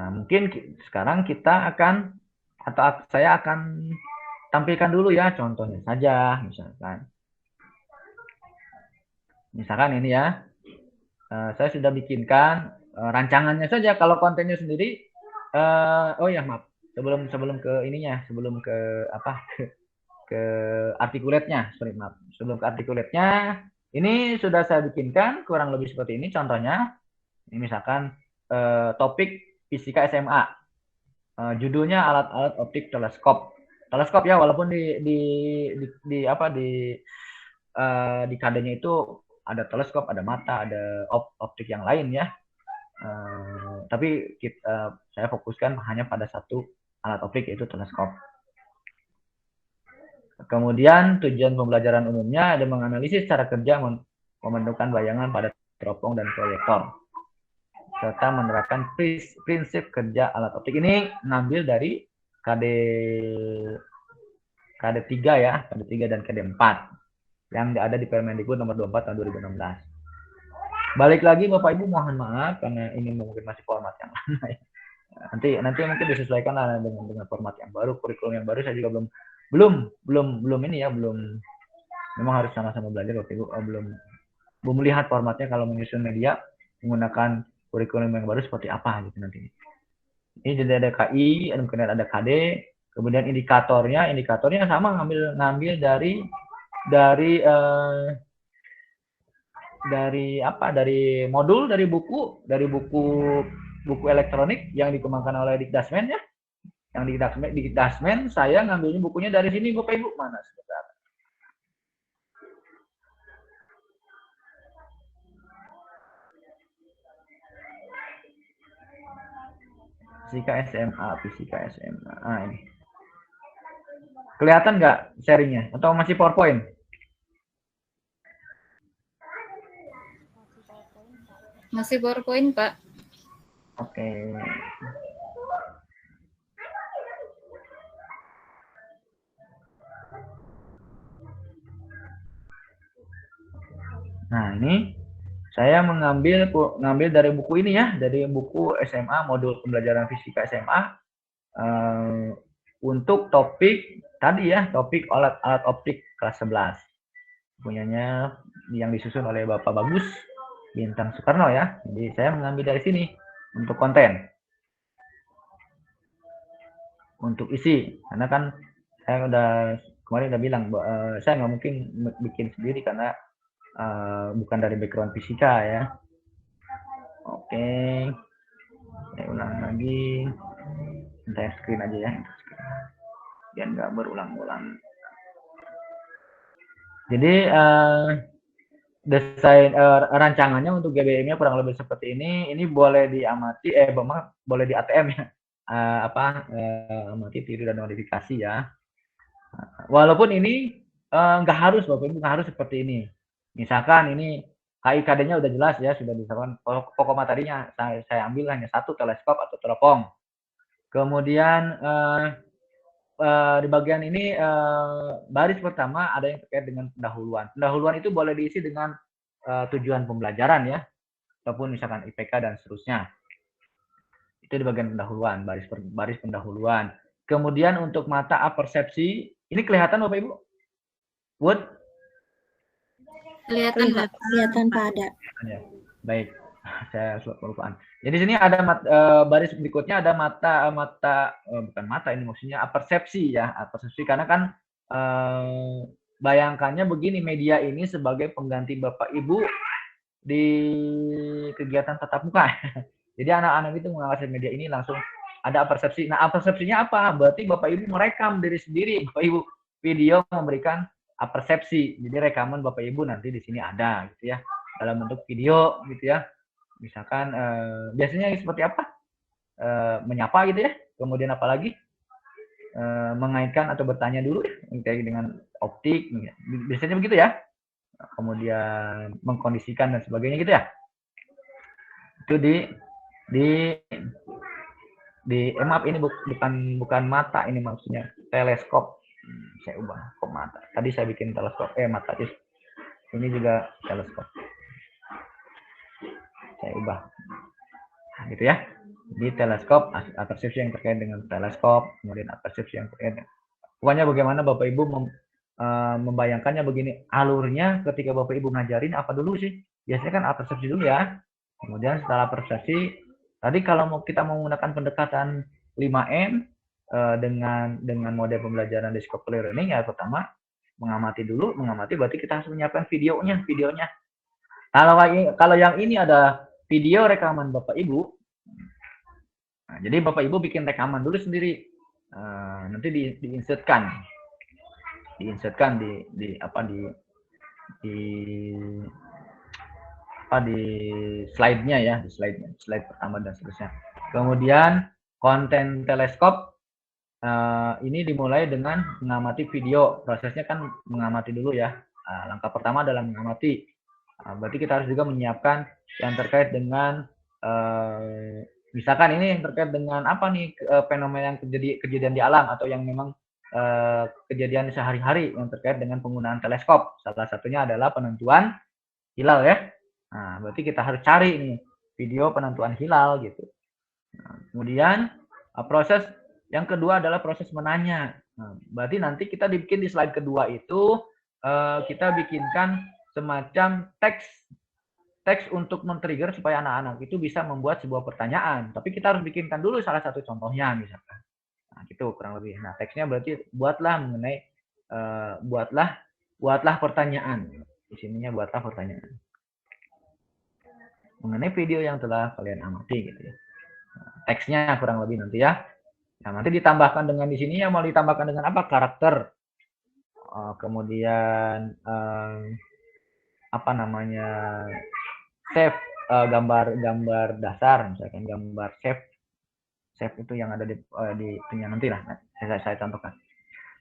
mungkin sekarang kita akan atau saya akan tampilkan dulu ya contohnya saja, misalkan ini ya. Saya sudah bikinkan rancangannya saja. Kalau kontennya sendiri, oh ya maaf, sebelum ke ininya, sebelum ke apa? Ke artikulatnya, sorry maaf. Sebelum ke artikulatnya, ini sudah saya bikinkan kurang lebih seperti ini contohnya. Ini misalkan topik fisika SMA. Judulnya alat-alat optik teleskop. Teleskop ya, walaupun di apa di KD-nya itu ada teleskop, ada mata, ada optik yang lain ya. Tapi saya fokuskan hanya pada satu alat optik yaitu teleskop. Kemudian tujuan pembelajaran umumnya ada menganalisis cara kerja membentukkan bayangan pada teropong dan proyektor serta menerapkan prinsip kerja alat optik. Ini ngambil dari KD 3 ya, KD 3 dan KD 4 yang ada di Permendikbud nomor 24 tahun 2016. Balik lagi Bapak Ibu, mohon maaf karena ini mungkin masih format yang lama ya. Nanti mungkin disesuaikan lah dengan format yang baru, kurikulum yang baru. Saya juga belum ini ya, memang harus sama-sama belajar Bapak Ibu. Belum melihat formatnya kalau menyusun media menggunakan kurikulum yang baru seperti apa gitu nanti. Ini jadi ada KI, kemudian ada KD, kemudian indikatornya sama ngambil dari modul, dari buku elektronik yang dikembangkan oleh Dikdasmen ya. Yang Dikdasmen saya ngambilnya bukunya dari sini Bapak Ibu. Mana sebentar. Fisika SMA. Ini. Kelihatan nggak sharingnya? Atau masih PowerPoint? Masih PowerPoint, Pak. Oke. Nah, ini saya mengambil dari buku ini ya, dari buku SMA modul pembelajaran fisika SMA untuk topik tadi ya, topik alat optik kelas 11. Punyanya yang disusun oleh Bapak Bagus Bintang Soekarno ya. Jadi saya mengambil dari sini untuk konten. Untuk isi, karena kan saya kemarin udah bilang saya nggak mungkin bikin sendiri karena bukan dari background fisika ya. Oke, saya ulang lagi. Saya screen aja ya, biar nggak berulang-ulang. Jadi desain rancangannya untuk GBM-nya kurang lebih seperti ini. Ini boleh diamati, boleh di ATM ya. Amati, tiru dan modifikasi ya. Walaupun ini nggak harus Bapak Ibu, nggak harus seperti ini. Misalkan ini KIKD-nya udah jelas ya, sudah misalkan pokok materinya saya ambil hanya satu teleskop atau teropong. Kemudian di bagian ini baris pertama ada yang terkait dengan pendahuluan. Pendahuluan itu boleh diisi dengan tujuan pembelajaran ya, ataupun misalkan IPK dan seterusnya. Itu di bagian pendahuluan, baris pendahuluan. Kemudian untuk mata apersepsi, ini kelihatan Bapak Ibu? Wood? Kelihatan Pak ada. Ya, baik. Saya kelupaan. Jadi sini ada baris berikutnya ada bukan mata ini maksudnya apersepsi ya, apersepsi karena kan bayangkannya begini, media ini sebagai pengganti Bapak Ibu di kegiatan tatap muka. Jadi anak-anak itu mengawasi media ini langsung ada apersepsi. Nah, apersepsinya apa? Berarti Bapak Ibu merekam diri sendiri. Bapak Ibu video memberikan apersepsi. Jadi rekaman Bapak Ibu nanti di sini ada gitu ya. Dalam bentuk video gitu ya. Misalkan biasanya seperti apa? Menyapa gitu ya. Kemudian apalagi mengaitkan atau bertanya dulu ya, dengan optik. Biasanya begitu ya. Kemudian mengkondisikan dan sebagainya gitu ya. Itu maaf ini bukan mata, ini maksudnya teleskop. Saya ubah kok mata. Tadi saya bikin teleskop mata. Ini juga teleskop. Saya ubah. Nah, gitu ya. Di teleskop, apersepsi yang terkait dengan teleskop, kemudian apersepsi yang terkait dengan, pokoknya bagaimana Bapak Ibu membayangkannya begini, alurnya ketika Bapak Ibu ngajarin apa dulu sih? Biasanya kan apersepsi dulu ya. Kemudian setelah apersepsi, tadi kalau kita mau menggunakan pendekatan 5M, dengan model pembelajaran discovery learning ya pertama mengamati berarti kita harus menyiapkan videonya. Kalau yang ini ada video rekaman Bapak Ibu, nah, jadi Bapak Ibu bikin rekaman dulu sendiri, nanti diinsertkan di slide-nya ya, di slide pertama dan seterusnya. Kemudian konten teleskop ini dimulai dengan mengamati video. Prosesnya kan mengamati dulu ya. Langkah pertama adalah mengamati. Berarti kita harus juga menyiapkan yang terkait dengan misalkan ini yang terkait dengan apa nih fenomena yang kejadian di alam atau yang memang kejadian sehari-hari yang terkait dengan penggunaan teleskop. Salah satunya adalah penentuan hilal ya. Nah, berarti kita harus cari nih video penentuan hilal gitu. Nah, kemudian proses yang kedua adalah proses menanya. Nah, berarti nanti kita bikin di slide kedua itu kita bikinkan semacam teks untuk men-trigger supaya anak-anak itu bisa membuat sebuah pertanyaan. Tapi kita harus bikinkan dulu salah satu contohnya misalkan. Nah, gitu kurang lebih. Nah, teksnya berarti buatlah pertanyaan. Di sininya buatlah pertanyaan mengenai video yang telah kalian amati gitu ya. Nah, teksnya kurang lebih nanti ya. Nah, nanti ditambahkan dengan di sini ya mau ditambahkan dengan apa? Karakter. Kemudian apa namanya? Save gambar dasar misalkan gambar save itu yang ada di itunya nanti lah. Saya contohkan.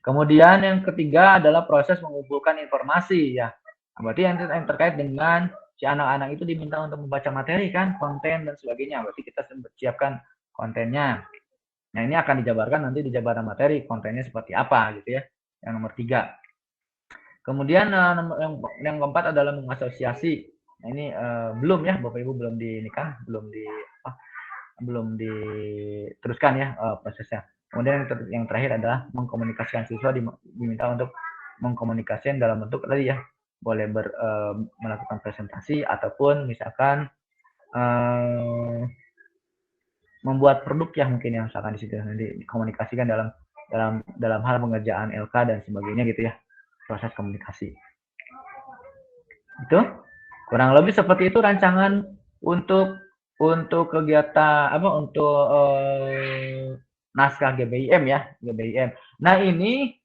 Kemudian yang ketiga adalah proses mengumpulkan informasi ya. Nah, berarti yang terkait dengan si anak-anak itu diminta untuk membaca materi kan, konten dan sebagainya. Berarti kita siapkan kontennya. Nah, ini akan dijabarkan nanti di jabaran materi, kontennya seperti apa gitu ya. Yang nomor 3. Kemudian yang keempat adalah mengasosiasi. Nah, ini belum ya, Bapak Ibu belum belum diteruskan ya prosesnya. Kemudian yang terakhir adalah mengkomunikasikan siswa diminta untuk mengkomunikasikan dalam bentuk tadi ya, boleh melakukan presentasi ataupun misalkan membuat produk ya mungkin yang misalkan di situ nanti dikomunikasikan dalam hal pengerjaan LK dan sebagainya gitu ya, proses komunikasi. Itu kurang lebih seperti itu rancangan untuk kegiatan untuk naskah GBIM ya, GBIM. Nah, ini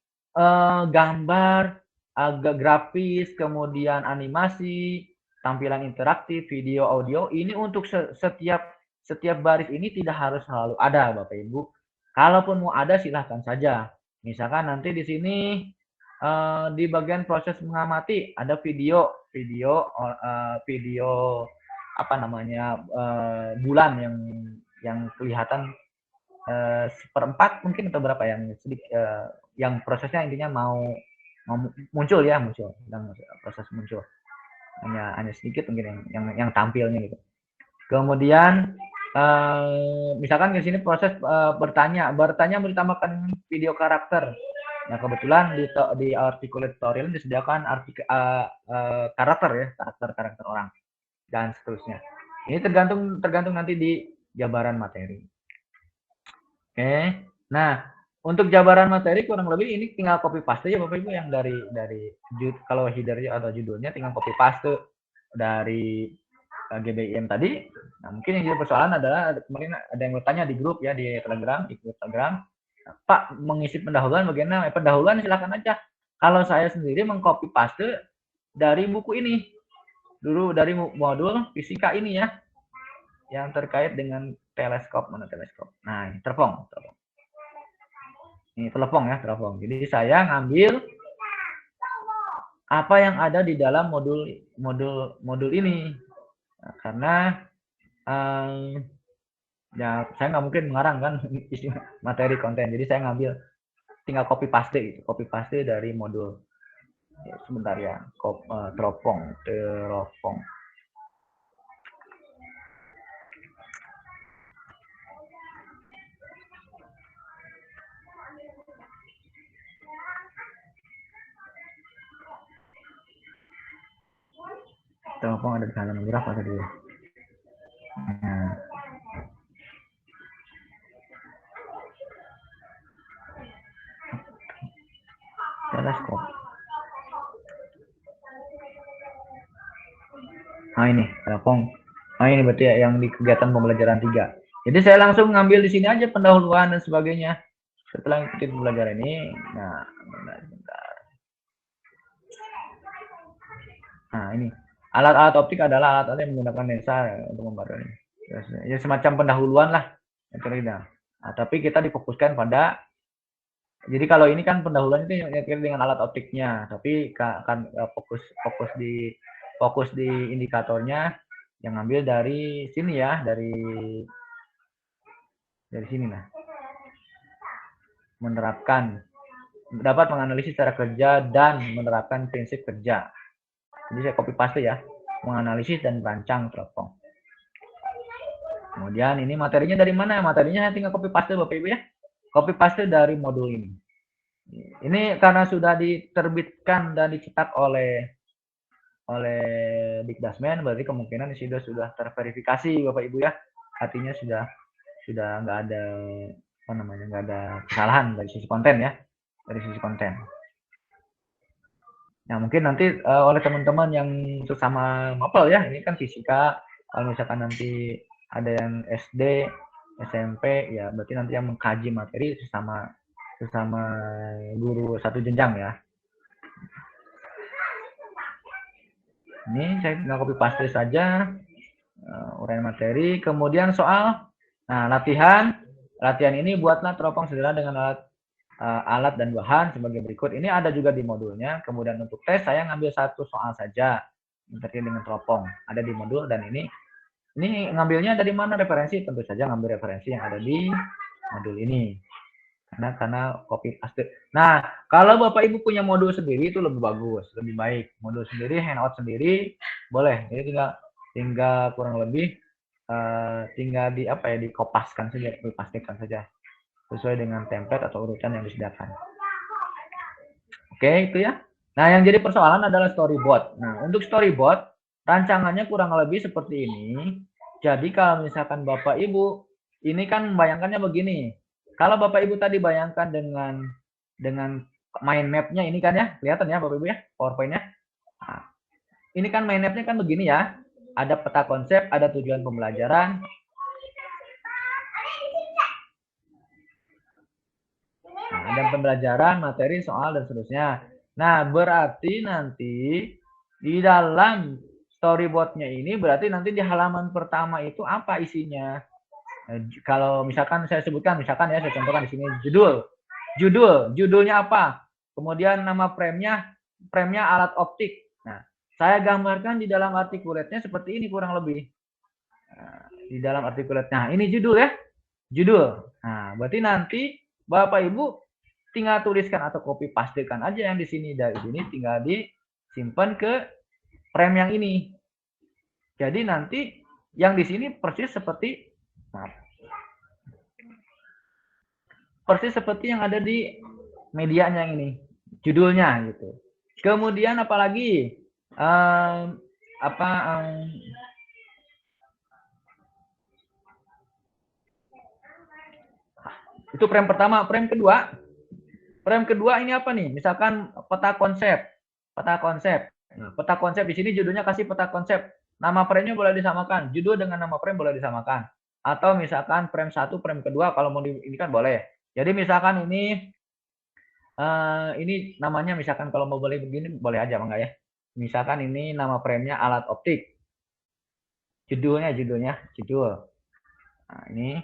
gambar agak grafis, kemudian animasi, tampilan interaktif, video, audio ini untuk setiap baris ini tidak harus selalu ada Bapak Ibu. Kalaupun mau ada silahkan saja. Misalkan nanti di sini di bagian proses mengamati ada video apa namanya bulan yang kelihatan seperempat mungkin atau berapa yang sedikit yang prosesnya intinya mau muncul dan proses muncul hanya sedikit mungkin yang tampilnya gitu. Kemudian misalkan di sini proses bertanya ditambahkan video karakter. Nah, kebetulan di articulate tutorial disediakan karakter orang dan seterusnya. Ini tergantung nanti di jabaran materi. Oke. Nah, untuk jabaran materi kurang lebih ini tinggal copy paste ya Bapak Ibu yang dari kalau headernya atau judulnya tinggal copy paste dari GBIM tadi. Nah, mungkin yang jadi persoalan adalah kemarin ada yang bertanya di grup ya di Telegram, Pak mengisi pendahuluan bagaimana? Pendahuluan silakan aja. Kalau saya sendiri mengcopy paste dari buku ini. Dulu dari modul fisika ini ya. Yang terkait dengan teleskop. Nah, ini teropong. Ini teropong. Jadi saya ngambil apa yang ada di dalam modul ini. Nah, karena ya saya nggak mungkin mengarang kan isi materi konten. Jadi saya ngambil tinggal copy paste dari modul. Ya, sebentar ya. Teropong. Teropong ada di halaman berapa tadi ya? Nah. Ada skop. Nah ini, telepon. Nah ini berarti yang di kegiatan pembelajaran 3. Jadi saya langsung ngambil di sini aja pendahuluan dan sebagainya. Setelah ikuti pembelajaran ini, nah ini alat-alat optik adalah alat-alat yang menggunakan lensa untuk membaca ini. Ya semacam pendahuluan lah. Nah, tapi kita difokuskan pada, jadi kalau ini kan pendahuluan itu dengan alat optiknya, tapi kan fokus di indikatornya yang ambil dari sini ya, dari sini lah. Menerapkan, dapat menganalisis cara kerja dan menerapkan prinsip kerja. Jadi saya copy paste ya, menganalisis dan merancang teropong. Kemudian ini materinya dari mana? Materinya saya tinggal copy paste Bapak Ibu ya. Copy paste dari modul ini. Ini karena sudah diterbitkan dan dicetak oleh Dikdasmen, berarti kemungkinan sudah terverifikasi Bapak Ibu ya. Artinya sudah nggak ada nggak ada kesalahan dari sisi konten ya, dari sisi konten. Nah mungkin nanti oleh teman-teman yang sesama mapel ya, ini kan fisika, kalau misalkan nanti ada yang SD, SMP ya, berarti nanti yang mengkaji materi sesama guru satu jenjang ya. Ini saya tinggal copy paste saja uraian materi, kemudian soal. Nah latihan ini buatlah teropong sederhana dengan alat dan bahan sebagai berikut. Ini ada juga di modulnya. Kemudian untuk tes saya ngambil satu soal saja terkait dengan teropong, ada di modul. Dan ini ngambilnya dari mana referensi? Tentu saja ngambil referensi yang ada di modul ini, karena copy paste. Nah kalau Bapak Ibu punya modul sendiri itu lebih bagus, lebih baik. Modul sendiri, handout sendiri boleh. Jadi tinggal kurang lebih tinggal dikopaskan saja, dipastikan saja sesuai dengan template atau urutan yang disediakan. Oke, itu ya. Nah, yang jadi persoalan adalah storyboard. Nah, untuk storyboard, rancangannya kurang lebih seperti ini. Jadi, kalau misalkan Bapak Ibu, ini kan bayangkannya begini. Kalau Bapak Ibu tadi bayangkan dengan mind map-nya ini kan ya, kelihatan ya Bapak Ibu ya, PowerPoint-nya. Nah, ini kan mind map-nya kan begini ya. Ada peta konsep, ada tujuan pembelajaran, dan pembelajaran, materi, soal, dan seterusnya. Nah, berarti nanti di dalam storyboard-nya ini berarti nanti di halaman pertama itu apa isinya? Kalau misalkan saya sebutkan, misalkan ya saya contohkan di sini judulnya apa? Kemudian nama frame-nya alat optik. Nah, saya gambarkan di dalam articulate-nya seperti ini kurang lebih. Nah, di dalam articulate. Nah, ini judul ya. Judul. Nah, berarti nanti Bapak Ibu tinggal tuliskan atau copy pastekan aja yang di sini, dari sini tinggal disimpan ke frame yang ini. Jadi nanti yang di sini persis seperti yang ada di medianya ini, judulnya gitu. Kemudian apalagi itu frame pertama. Frame kedua ini apa nih? Misalkan peta konsep. Nah, peta konsep di sini judulnya kasih peta konsep. Nama frame-nya boleh disamakan. Judul dengan nama frame boleh disamakan. Atau misalkan frame 1, frame kedua kalau mau ini kan boleh. Jadi misalkan ini namanya, misalkan kalau mau boleh begini boleh aja enggak ya. Misalkan ini nama frame-nya alat optik. Judul. Nah, ini.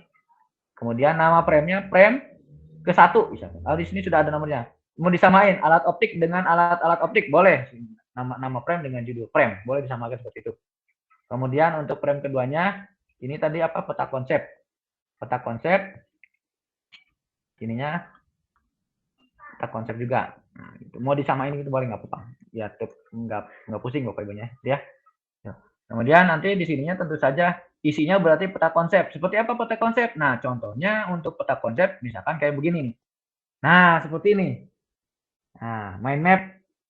Kemudian nama frame-nya frame ke-1 misalkan. Di sini sudah ada nomornya. Mau disamain alat optik dengan alat optik boleh. Nama frame dengan judul frame boleh disamakan seperti itu. Kemudian untuk frame keduanya ini tadi apa? Peta konsep. Ininya peta konsep juga. Nah, itu. Mau disamain itu boleh nggak apa-apa. Ya nggak pusing Bapak Ibunya ya. Kemudian nanti di sininya tentu saja isinya berarti peta konsep. Seperti apa peta konsep? Nah, contohnya untuk peta konsep misalkan kayak begini nih. Nah, seperti ini. Nah, mind map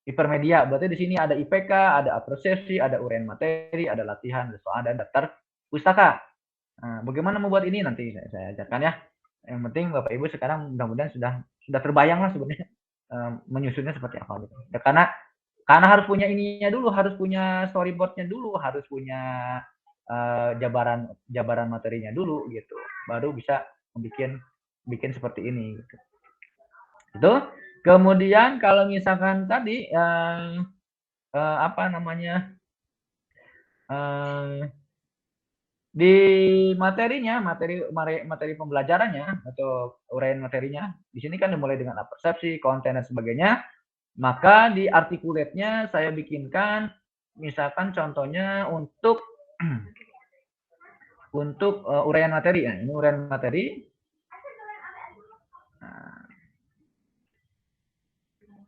hipermedia. Berarti di sini ada IPK, ada apresiasi, ada uraian materi, ada latihan, ada soal, ada daftar pustaka. Nah, bagaimana membuat ini nanti saya ajarkan ya. Yang penting Bapak Ibu sekarang mudah-mudahan sudah terbayang lah sebenarnya. menyusunnya seperti apa gitu. Ya, karena harus punya ininya dulu, harus punya storyboardnya dulu, harus punya jabaran materinya dulu gitu, baru bisa bikin seperti ini gitu. Itu kemudian kalau misalkan tadi apa namanya di materinya, materi pembelajarannya atau uraian materinya, di sini kan dimulai dengan persepsi, konten dan sebagainya. Maka di articulate-nya saya bikinkan, misalkan contohnya untuk uraian materi. Nah, ini uraian materi.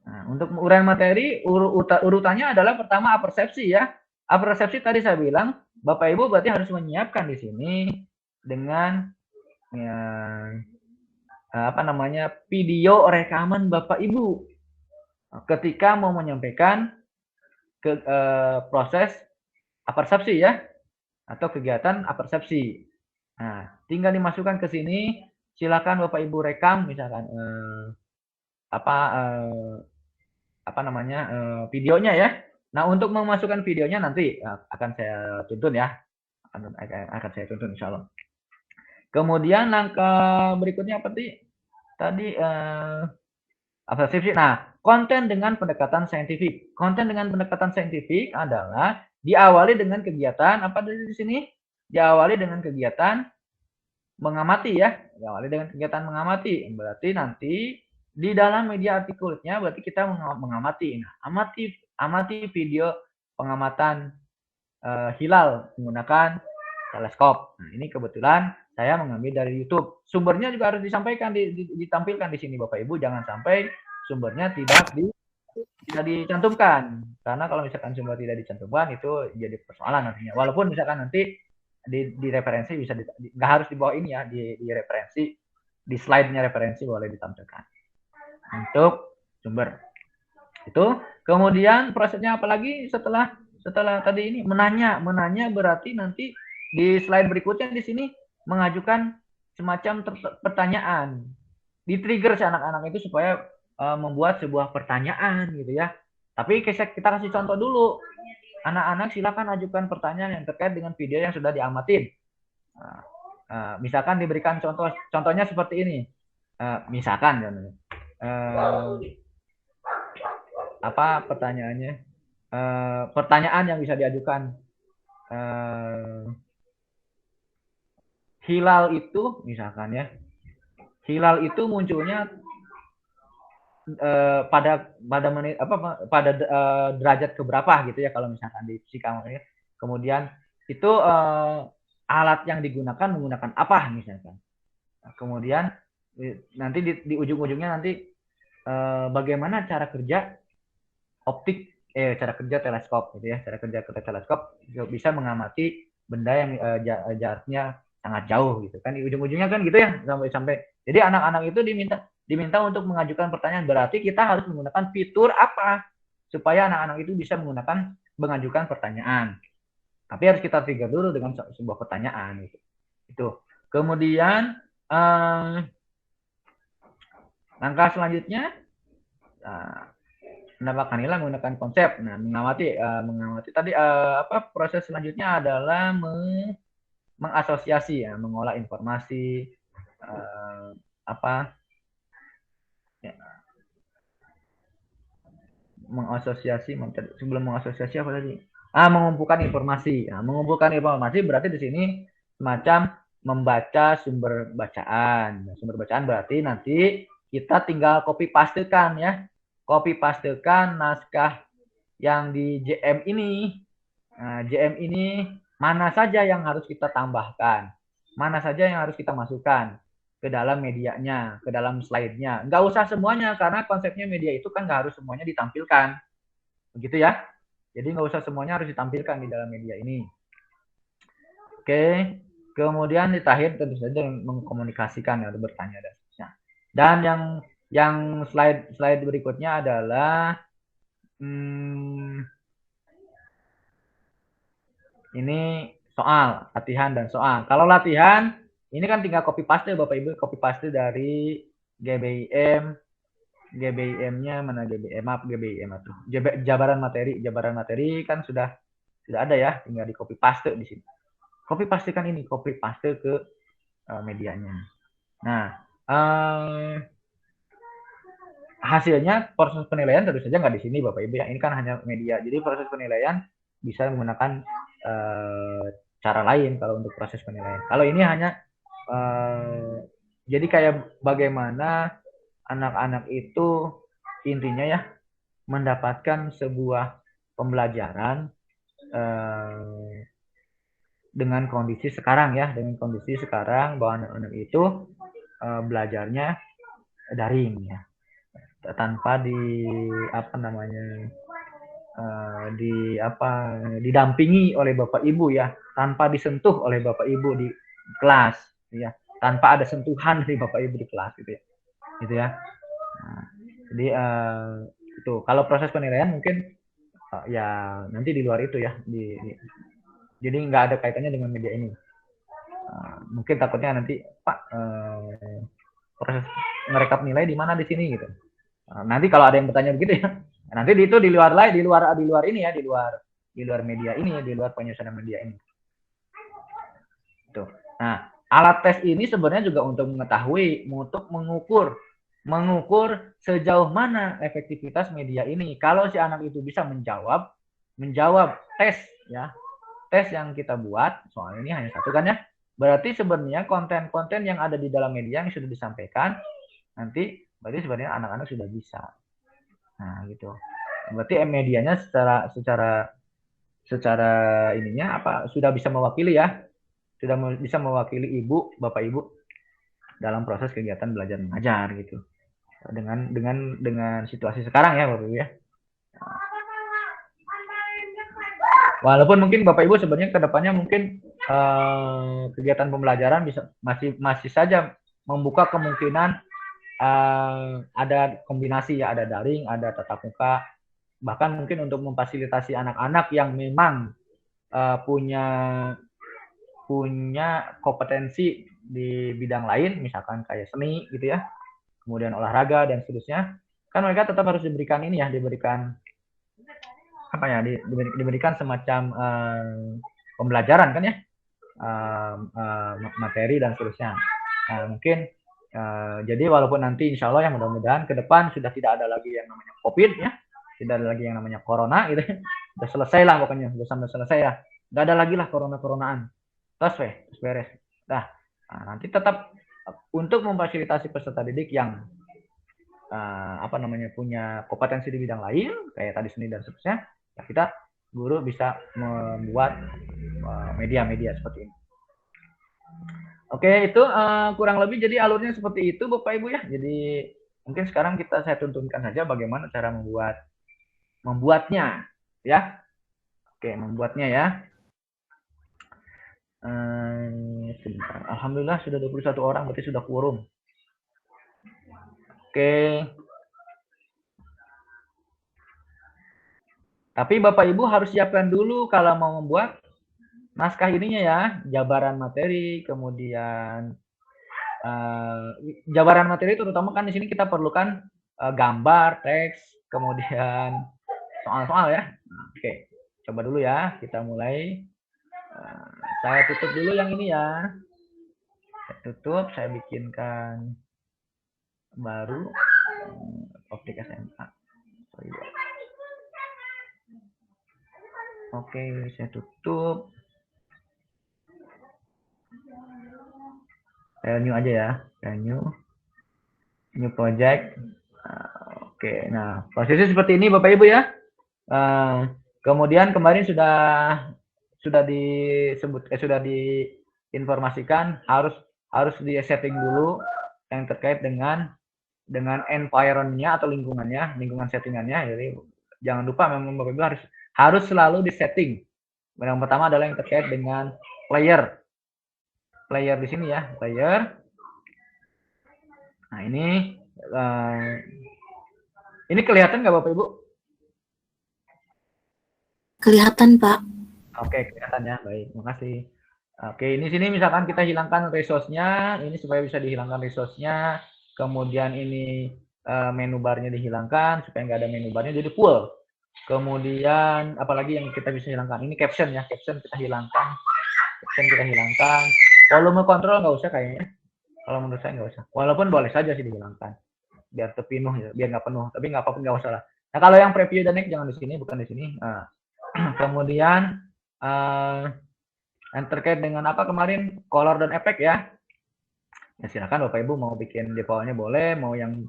Nah, untuk uraian materi urutannya adalah pertama apersepsi ya. Apersepsi tadi saya bilang, Bapak Ibu berarti harus menyiapkan di sini dengan ya, apa namanya video rekaman Bapak Ibu ketika mau menyampaikan proses apersepsi ya atau kegiatan apersepsi. Nah, tinggal dimasukkan ke sini. Silakan Bapak Ibu rekam misalkan apa namanya videonya ya. Nah, untuk memasukkan videonya nanti akan saya tuntun ya. Akan saya tuntun insya Allah. Kemudian langkah berikutnya apa sih? Tadi apersepsi. Nah, konten dengan pendekatan saintifik. Konten dengan pendekatan saintifik adalah diawali dengan kegiatan apa di sini? Diawali dengan kegiatan mengamati ya. Diawali dengan kegiatan mengamati. Berarti nanti di dalam media artikulnya berarti kita mengamati. Nah, amati video pengamatan hilal menggunakan teleskop. Nah, ini kebetulan saya mengambil dari YouTube. Sumbernya juga harus disampaikan, ditampilkan di sini Bapak Ibu. Jangan sampai sumbernya tidak dicantumkan. Karena kalau misalkan sumber tidak dicantumkan itu jadi persoalan nantinya. Walaupun misalkan nanti di referensi bisa nggak harus di bawah ini ya, di referensi, di slide-nya referensi boleh ditampilkan. Untuk sumber. Itu. Kemudian prosesnya apalagi setelah tadi ini menanya berarti nanti di slide berikutnya di sini mengajukan semacam pertanyaan. Di-trigger si anak-anak itu supaya membuat sebuah pertanyaan gitu ya. Tapi kita kasih contoh dulu. Anak-anak silakan ajukan pertanyaan yang terkait dengan video yang sudah diamatin. Misalkan diberikan contohnya seperti ini. Misalkan apa pertanyaannya? Pertanyaan yang bisa diajukan. Hilal itu misalkan ya. Hilal itu munculnya pada menit pada derajat keberapa gitu ya kalau misalkan di fisika. Kemudian itu alat yang digunakan menggunakan apa misalkan. Nah, kemudian nanti di ujung-ujungnya nanti bagaimana cara kerja optik cara kerja teleskop gitu ya. Cara kerja teleskop bisa mengamati benda yang jaraknya sangat jauh gitu kan. Di ujung-ujungnya kan gitu ya sampai. Jadi anak-anak itu diminta untuk mengajukan pertanyaan. Berarti kita harus menggunakan fitur apa supaya anak-anak itu bisa mengajukan pertanyaan. Tapi harus kita trigger dulu dengan sebuah pertanyaan gitu. Itu. Kemudian langkah selanjutnya menambahkan nilai menggunakan konsep. Nah, mengamati tadi apa proses selanjutnya adalah mengasosiasi ya, mengolah informasi apa ya, mengasosiasi sebelum mengasosiasi apa tadi? Mengumpulkan informasi. Nah, mengumpulkan informasi berarti di sini semacam membaca sumber bacaan. Nah, sumber bacaan berarti nanti kita tinggal copy pastekan ya. Copy pastekan naskah yang di JM ini. Nah, JM ini mana saja yang harus kita tambahkan, mana saja yang harus kita masukkan ke dalam medianya, ke dalam slide-nya. Nggak usah semuanya, karena konsepnya media itu kan nggak harus semuanya ditampilkan. Begitu ya. Jadi nggak usah semuanya harus ditampilkan di dalam media ini. Oke. Kemudian di akhir tentu saja mengkomunikasikan atau bertanya dan seterusnya. Dan yang slide berikutnya adalah ini soal, latihan dan soal. Kalau latihan, ini kan tinggal copy paste Bapak Ibu, copy paste dari GBIM GBIM-nya mana GBIM? Maaf, GBIM itu. Jabaran materi kan sudah ada ya, tinggal di copy paste di sini. Copy pastekan ini, copy paste ke medianya. Nah, hasilnya proses penilaian tentu saja nggak di sini Bapak Ibu ya. Ini kan hanya media. Jadi proses penilaian bisa menggunakan cara lain kalau untuk proses penilaian. Kalau ini hanya jadi kayak bagaimana anak-anak itu intinya ya mendapatkan sebuah pembelajaran dengan kondisi sekarang ya, dengan kondisi sekarang bahwa anak-anak itu belajarnya daring ya, tanpa didampingi oleh Bapak Ibu ya, tanpa disentuh oleh Bapak Ibu di kelas ya, tanpa ada sentuhan dari Bapak Ibu di kelas gitu ya. Nah, jadi itu kalau proses penilaian mungkin ya nanti di luar itu ya, jadi nggak ada kaitannya dengan media ini. Mungkin takutnya nanti Pak proses merekap nilai di mana di sini gitu. Nanti kalau ada yang bertanya begitu ya, nanti itu di luar ini ya, di luar media ini ya, di luar penyusunan media ini. Tuh. Nah, alat tes ini sebenarnya juga untuk mengetahui, untuk mengukur sejauh mana efektivitas media ini. Kalau si anak itu bisa menjawab tes ya, tes yang kita buat, soal ini hanya satu kan ya, berarti sebenarnya konten-konten yang ada di dalam media yang sudah disampaikan, nanti berarti sebenarnya anak-anak sudah bisa. Nah gitu. Berarti medianya secara ininya sudah bisa mewakili ya, sudah bisa mewakili Bapak Ibu dalam proses kegiatan belajar mengajar gitu. Dengan situasi sekarang ya Bapak Ibu ya. Walaupun mungkin Bapak Ibu sebenarnya kedepannya mungkin kegiatan pembelajaran masih saja membuka kemungkinan ada kombinasi ya, ada daring, ada tatap muka, bahkan mungkin untuk memfasilitasi anak-anak yang memang punya kompetensi di bidang lain, misalkan kayak seni gitu ya, kemudian olahraga dan seterusnya, kan mereka tetap harus diberikan semacam pembelajaran kan ya, materi dan seterusnya. Nah, mungkin jadi walaupun nanti insya Allah ya mudah-mudahan ke depan sudah tidak ada lagi yang namanya COVID ya, tidak ada lagi yang namanya corona gitu, sudah selesai lah pokoknya, sudah sampai selesai ya, nggak ada lagi lah coronaan, terus beres. Nah, nanti tetap untuk memfasilitasi peserta didik yang punya kompetensi di bidang lain kayak tadi seni dan seterusnya, ya kita guru bisa membuat media-media seperti ini. Oke, itu kurang lebih jadi alurnya seperti itu Bapak Ibu ya. Jadi mungkin sekarang saya tuntunkan saja bagaimana cara membuatnya ya. Oke, membuatnya ya. Sebentar. Alhamdulillah sudah 21 orang, berarti sudah quorum. Oke. Tapi Bapak Ibu harus siapkan dulu kalau mau membuat naskah ininya ya, jabaran materi, kemudian jabaran materi terutama kan di sini kita perlukan gambar, teks, kemudian soal-soal ya. Oke, coba dulu ya, kita mulai. Saya tutup dulu yang ini ya. Saya tutup, saya bikinkan baru Optik SMA. Oke, saya tutup. New aja ya, new project. Oke, nah prosesnya seperti ini Bapak Ibu ya. Kemudian kemarin sudah diinformasikan harus di setting dulu yang terkait dengan environment-nya atau lingkungan settingannya. Jadi jangan lupa memang Bapak Ibu harus selalu di setting. Yang pertama adalah yang terkait dengan player di sini ya, player. Nah ini kelihatan nggak Bapak Ibu? Kelihatan Pak. Oke, kelihatan ya, baik, makasih. Oke, ini sini misalkan kita hilangkan resource-nya, ini supaya bisa dihilangkan resource-nya. Kemudian ini menu barnya dihilangkan supaya nggak ada menu barnya jadi full. Kemudian apalagi yang kita bisa hilangkan, ini caption ya, caption kita hilangkan, volume control nggak usah kayaknya, kalau menurut saya nggak usah, walaupun boleh saja sih dihilangkan biar terpenuh ya, biar nggak penuh, tapi nggak apa-apa, nggak usah lah. Nah kalau yang preview dan next jangan di sini, bukan di sini. Nah, kemudian yang terkait dengan apa kemarin color dan efek ya, ya silakan Bapak Ibu mau bikin defaultnya boleh, mau yang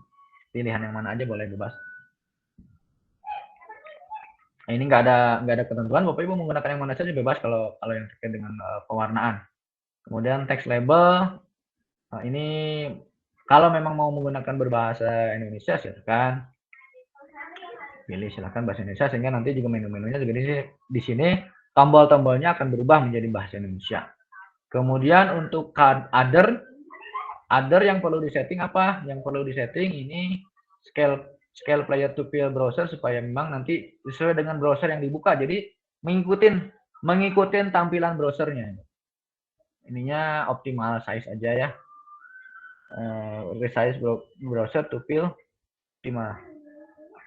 pilihan yang mana aja boleh, bebas. Nah, ini nggak ada ketentuan, Bapak Ibu menggunakan yang mana saja bebas kalau yang terkait dengan pewarnaan. Kemudian text label, ini kalau memang mau menggunakan berbahasa Indonesia silakan pilih, silakan bahasa Indonesia, sehingga nanti juga menu-menunya juga di sini tombol-tombolnya akan berubah menjadi bahasa Indonesia. Kemudian untuk other yang perlu disetting apa? Yang perlu disetting ini scale player to fill browser supaya memang nanti sesuai dengan browser yang dibuka. Jadi mengikutin tampilan browsernya. Ininya optimal size aja ya. Resize browser to fill optimal.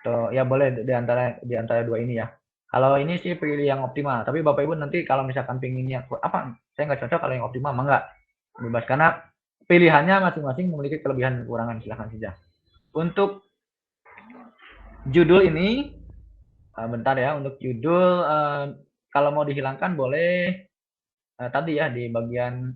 Atau ya boleh di antara dua ini ya. Kalau ini sih pilih yang optimal. Tapi Bapak Ibu nanti kalau misalkan pinginnya apa? Saya nggak cocok kalau yang optimal, enggak. Bebas karena pilihannya masing-masing memiliki kelebihan dan kekurangan, silahkan saja. Untuk judul ini, bentar ya, untuk judul kalau mau dihilangkan boleh tadi ya di bagian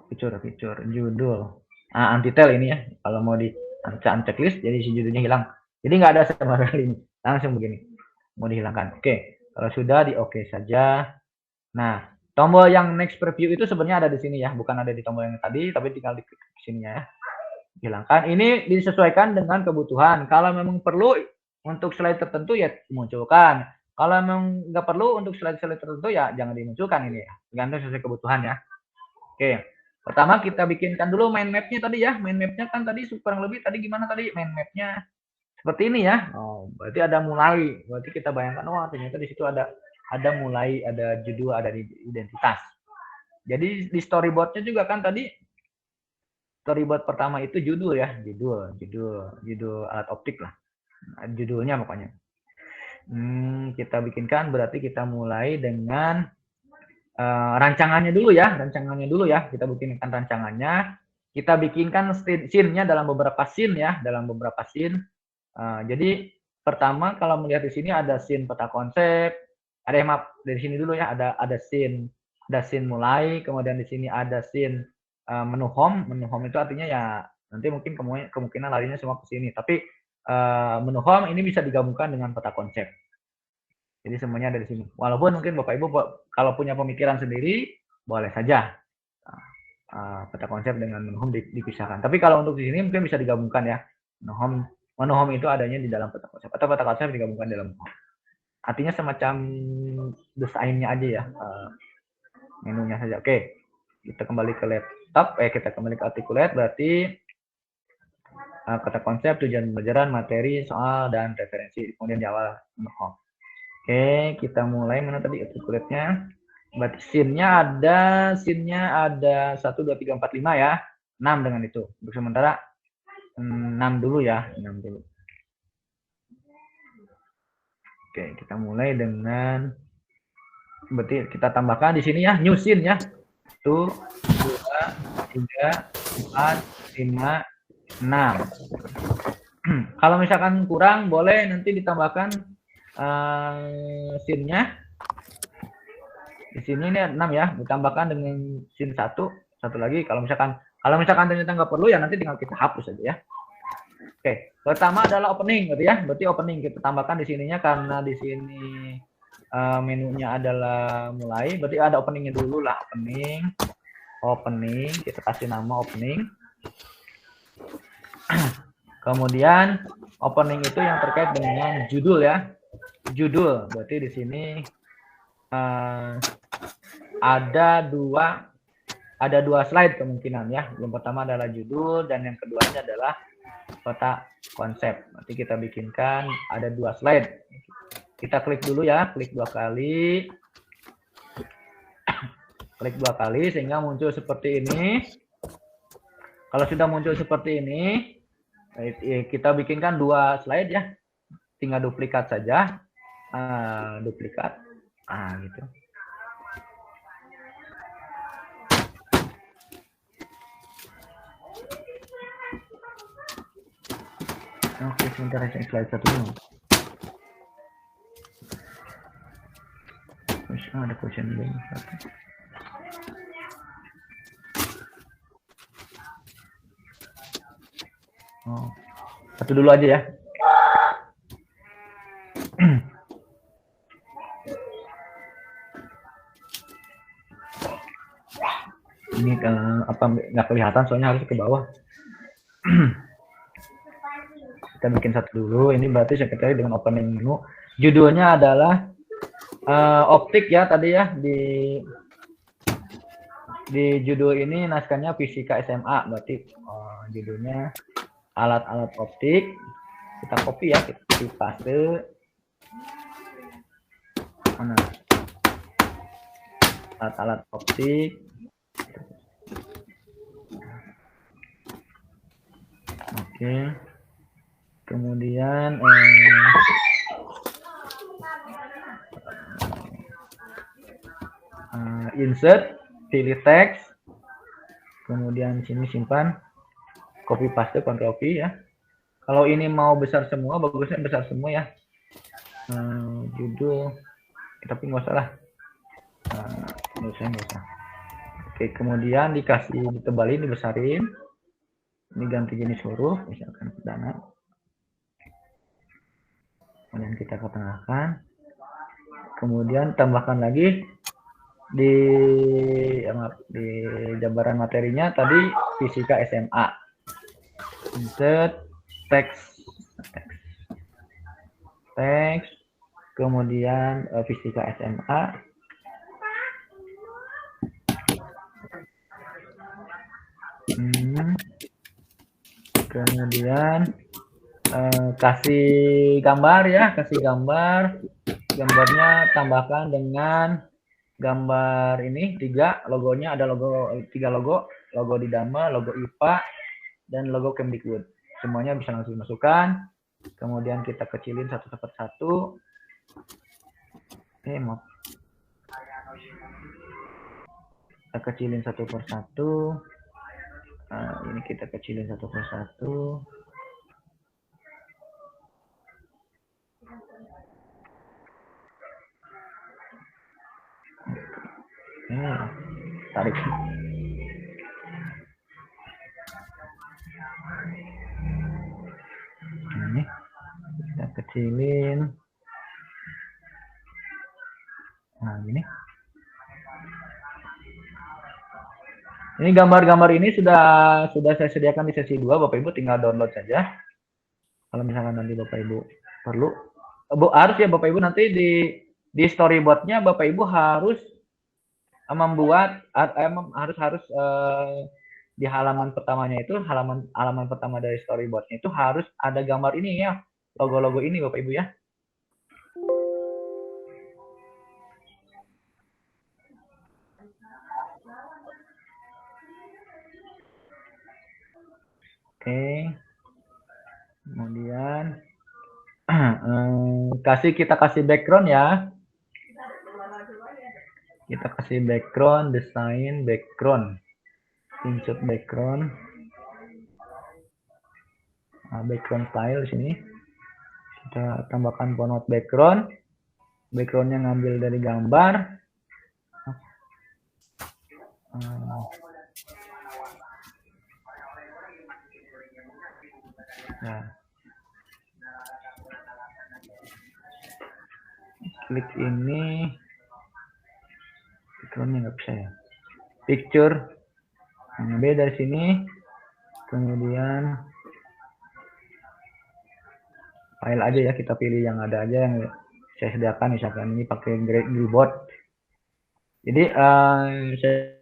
fitur judul. Antitel ini ya, kalau mau di checklist jadi si judulnya hilang. Jadi nggak ada sama sekali ini. Langsung begini. Mau dihilangkan. Oke, kalau sudah di oke saja. Nah, tombol yang next preview itu sebenarnya ada di sini ya, bukan ada di tombol yang tadi, tapi tinggal di klik sini ya. Hilangkan. Ini disesuaikan dengan kebutuhan. Kalau memang perlu untuk slide tertentu ya munculkan. Kalau memang nggak perlu untuk slide-slide tertentu ya jangan dimunculkan ini ya. Tergantung sesuai kebutuhan ya. Oke. Pertama kita bikinkan dulu mind map-nya tadi ya. Mind map-nya kan tadi kurang lebih tadi gimana tadi mind map-nya? Seperti ini ya. Oh, berarti ada mulai. Berarti kita bayangkan, oh ternyata di situ ada mulai, ada judul, ada identitas. Jadi di storyboard-nya juga kan tadi storyboard pertama itu judul ya, judul alat optik lah. Judulnya pokoknya. Kita bikinkan berarti kita mulai dengan rancangannya dulu ya, kita bikinkan rancangannya, kita bikinkan scene-nya dalam beberapa scene ya, jadi pertama kalau melihat di sini ada scene peta konsep, maaf dari sini dulu ya, ada scene mulai, kemudian di sini ada scene menu home itu artinya ya nanti mungkin kemungkinan larinya semua ke sini, tapi menu home ini bisa digabungkan dengan peta konsep. Jadi semuanya ada di sini. Walaupun mungkin Bapak Ibu kalau punya pemikiran sendiri, boleh saja peta konsep dengan menu home dipisahkan. Tapi kalau untuk di sini mungkin bisa digabungkan ya. Menu home itu adanya di dalam peta konsep. Atau peta konsep digabungkan dalam home. Artinya semacam desainnya aja ya. Menunya saja. Oke. Kita kembali ke laptop. Kita kembali ke articulate. Berarti peta konsep, tujuan pembelajaran, materi, soal, dan referensi. Kemudian di awal menu home. Oke, kita mulai mana tadi articulate-nya. Berarti scene-nya ada 1, 2, 3, 4, 5 ya. 6 dengan itu. Untuk sementara 6 dulu ya. 6 dulu. Oke, kita mulai dengan berarti kita tambahkan di sini ya, new scene ya. 1, 2, 3, 4, 5, 6. Kalau misalkan kurang boleh nanti ditambahkan scene-nya. Di sini ini 6 ya, ditambahkan dengan scene 1 lagi. Kalau misalkan ternyata nggak perlu ya nanti tinggal kita hapus aja ya. Oke, pertama adalah opening gitu ya. Berarti opening kita tambahkan di sininya karena di sini menunya adalah mulai, berarti ada openingnya dulu lah. Opening, kita kasih nama opening. Kemudian opening itu yang terkait dengan judul ya. Judul, berarti di sini ada dua slide kemungkinan ya. Yang pertama adalah judul dan yang keduanya adalah peta konsep. Nanti kita bikinkan ada 2 slide. Kita klik dulu ya, klik 2 kali. Klik 2 kali sehingga muncul seperti ini. Kalau sudah muncul seperti ini, kita bikinkan 2 slide ya. Tinggal duplikat saja. Duplikat. Gitu. Oke, sebentar saya slide satu dulu. Ada question belum? Satu dulu aja ya. Ini apa nggak kelihatan soalnya harus ke bawah. Kita bikin satu dulu. Ini berarti sekretari dengan opening menu. Judulnya adalah optik ya tadi ya di judul ini naskahnya fisika SMA, berarti judulnya alat-alat optik. Kita copy ya, kita paste. Mana? Alat-alat optik. Oke. Kemudian insert, pilih teks, kemudian sini simpan, copy paste, Ctrl V ya. Kalau ini mau besar semua, bagusnya besar semua ya. Judul, tapi nggak usah lah. Nggak usah. Oke, kemudian ditebalin, dibesarin. Ini ganti jenis huruf, misalkan perdana. Kemudian kita ketengahkan. Kemudian tambahkan lagi di gambaran materinya tadi fisika SMA. Insert teks, kemudian fisika SMA. Kemudian kasih gambar ya, gambarnya tambahkan dengan gambar ini 3 logonya, ada 3 logo Didama, logo IPA, dan logo Kemdikbud. Semuanya bisa langsung dimasukkan. Kemudian kita kecilin satu per satu. Kita kecilin satu per satu. Ini kita kecilin satu per satu. Tarik. Ini kita kecilin. Gini. Ini gambar-gambar ini sudah saya sediakan di sesi 2, Bapak Ibu tinggal download saja. Kalau misalkan nanti Bapak Ibu perlu, harus ya Bapak Ibu nanti di storyboardnya Bapak Ibu harus membuat harus di halaman pertamanya itu halaman pertama dari storyboardnya itu harus ada gambar ini ya, logo-logo ini Bapak Ibu ya. Oke. Kemudian kita kasih background ya. Kita kasih background, desain background. Insert background. Background style di sini. Kita tambahkan font background. Backgroundnya ngambil dari gambar. Nah. Klik ini. Backgroundnya nggak bisa ya. Picture. Ambil dari sini. Kemudian file aja ya, kita pilih yang ada aja yang saya sediakan, misalkan ini pakai Gboard. Jadi saya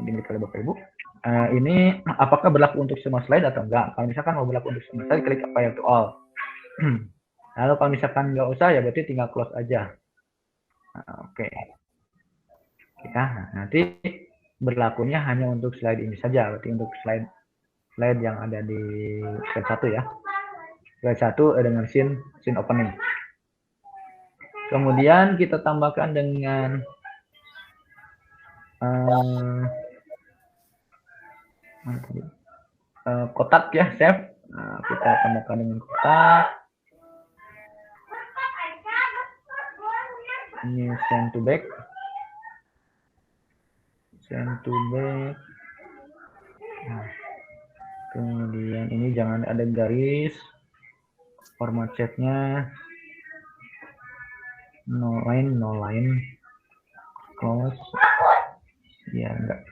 dimiliki oleh Bapak Ibu. Ini apakah berlaku untuk semua slide atau enggak? Kalau misalkan mau berlaku untuk semua slide, klik apply to all. Lalu kalau misalkan nggak usah, ya berarti tinggal close aja. Oke. Ya, nanti berlakunya hanya untuk slide ini saja, berarti untuk slide yang ada di slide 1 ya. Slide 1 dengan scene opening. Kemudian kita tambahkan dengan kotak ya, save. Nah, kita tambahkan dengan kotak. Ini send to back. Nah, kemudian ini jangan ada garis. Format chatnya no line close ya enggak.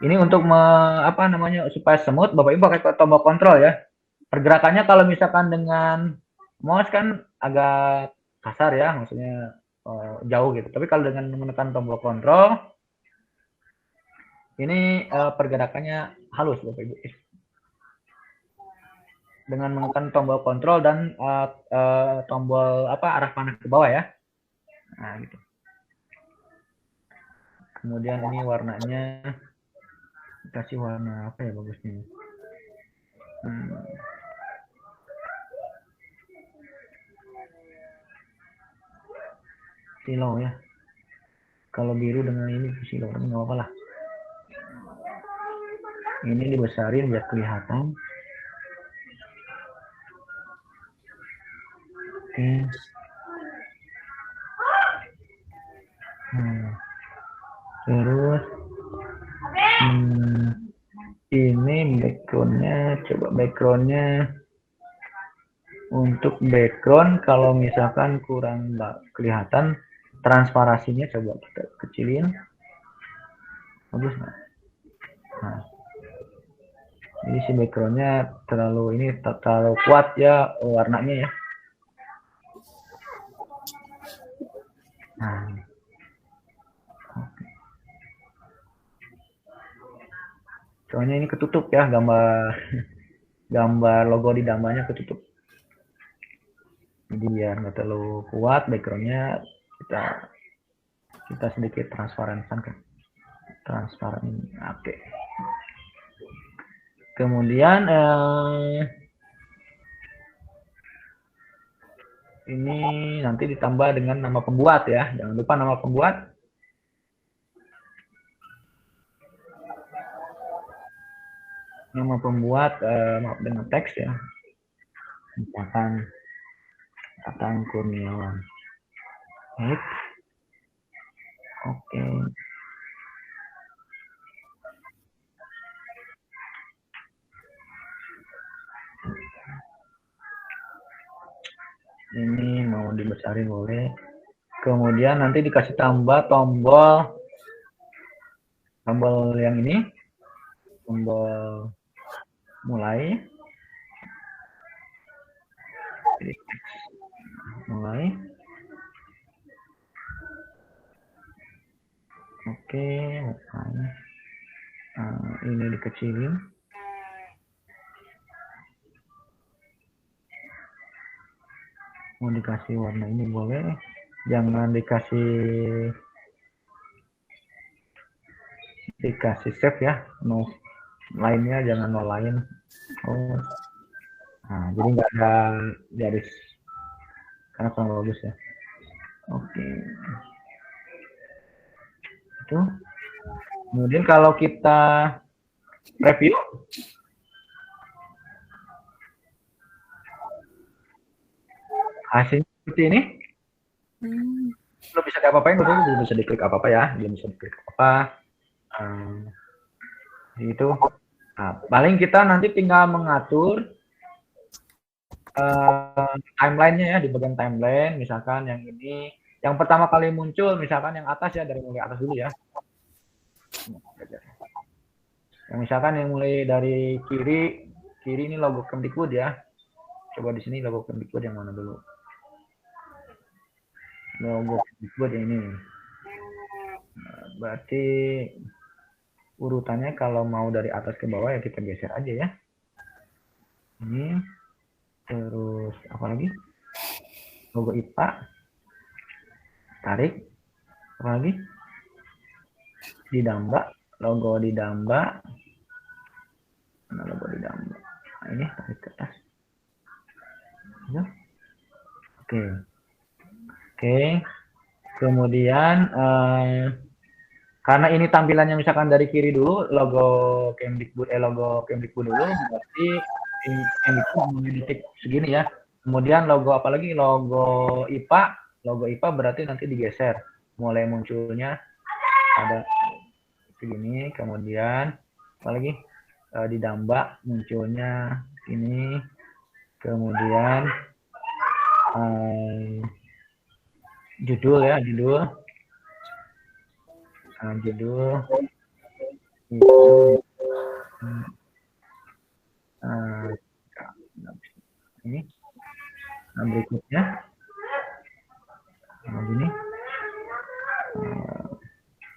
Ini untuk supaya smooth, Bapak Ibu pakai tombol kontrol ya. Pergerakannya kalau misalkan dengan mouse kan agak kasar ya, maksudnya jauh gitu. Tapi kalau dengan menekan tombol kontrol ini pergerakannya halus, Bapak Ibu. Dengan menekan tombol kontrol dan tombol arah panah ke bawah ya. Nah, gitu. Kemudian ini warnanya kasih warna apa ya bagusnya? Silau ya. Kalau biru dengan ini silau, tapi nggak apa-apa lah. Ini dibesarin biar kelihatan. Oke. Terus ini backgroundnya, coba backgroundnya. Untuk background kalau misalkan kurang kelihatan transparasinya, coba kita kecilin. Bagus nggak? Nah, ini si backgroundnya terlalu kuat ya warnanya ya. Nah, soalnya ini ketutup ya, gambar logo di dalamnya ketutup. Jadi biar nggak terlalu kuat backgroundnya, kita sedikit transparan ini. Oke. Kemudian ini nanti ditambah dengan nama pembuat ya, jangan lupa nama pembuat. Nama pembuat maaf dengan teks ya, misalkan Tatang Kurniawan. Oke. Ini mau dibesarin boleh. Kemudian nanti dikasih tambah tombol yang ini, tombol mulai. Oke, ini dikecilin. Mau dikasih warna ini boleh, jangan dikasih save ya, no lainnya jangan no lain. Nah, jadi nggak ada garis karena kurang bagus ya. Oke. Itu. Kemudian kalau kita review, hasilnya seperti ini. Belum bisa diapa-apain, belum bisa diklik apa-apa ya, belum bisa diklik apa. Itu. Nah, paling kita nanti tinggal mengatur timelinenya ya, di bagian timeline, misalkan yang ini, yang pertama kali muncul, misalkan yang atas ya, dari mulai atas dulu ya. Yang misalkan yang mulai dari kiri ini logo Kemdikbud ya. Coba di sini logo Kemdikbud yang mana dulu? Logo Kemdikbud yang ini. Berarti urutannya kalau mau dari atas ke bawah ya kita geser aja ya. Ini terus apa lagi? Logo IPA. Tarik. Apa lagi? Didamba. Logo didamba. Mana logo didamba? Nah, ini tarik ke atas. Ya. Oke. Oke. Kemudian karena ini tampilannya misalkan dari kiri dulu logo Kemdikbud dulu, berarti Kemdikbud memiliki segini ya. Kemudian logo apa lagi? Logo IPA berarti nanti digeser. Mulai munculnya ada segini, kemudian apa lagi? Didamba munculnya ini, kemudian judul itu ini. Nah, berikutnya begini.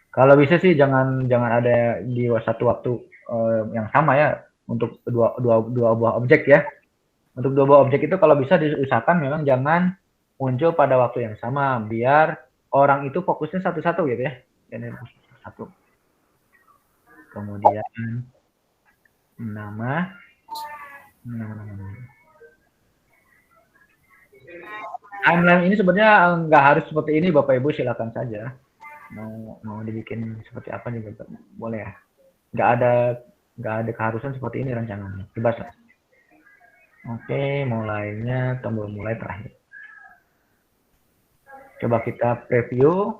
Kalau bisa sih jangan ada di satu waktu yang sama ya untuk dua buah objek ya. Untuk dua buah objek itu kalau bisa diusahakan memang jangan muncul pada waktu yang sama biar orang itu fokusnya satu-satu gitu ya. Ini satu. Kemudian nama. Timeline ini sebenarnya nggak harus seperti ini, Bapak Ibu silakan saja. Mau dibikin seperti apa juga boleh ya. Nggak ada keharusan seperti ini rancangannya. Bebas lah. Oke, mulainya tombol mulai terakhir. Coba kita preview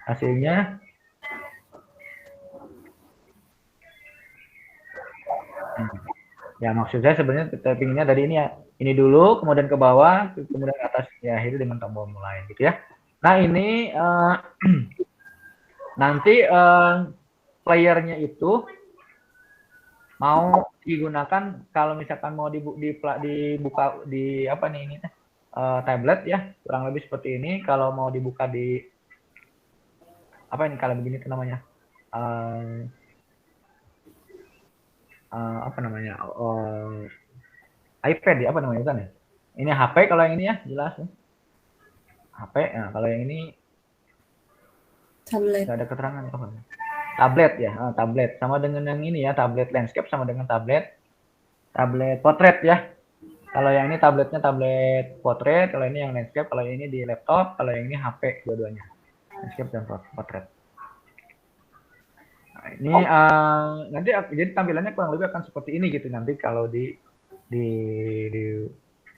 hasilnya. Ya maksud saya sebenarnya kita pinginnya dari ini ya. Ini dulu, kemudian ke bawah, kemudian ke atas. Ya akhirnya dengan tombol mulai gitu ya. Nah ini nanti playernya itu mau digunakan kalau misalkan mau dibuka di apa nih ini tablet ya, kurang lebih seperti ini. Kalau mau dibuka di apa ini kalau begini itu namanya apa namanya iPad ya, apa namanya kan ya? Ini HP kalau yang ini ya jelas ya. HP. Nah, kalau yang ini Tablet. nggak ada keterangan apa. Tablet ya, tablet sama dengan yang ini ya, tablet landscape sama dengan tablet portrait ya. Kalau yang ini tabletnya tablet portrait, kalau ini yang landscape, kalau ini di laptop, kalau yang ini HP dua-duanya. Landscape dan portrait. Nah, ini nanti jadi tampilannya kurang lebih akan seperti ini gitu nanti kalau di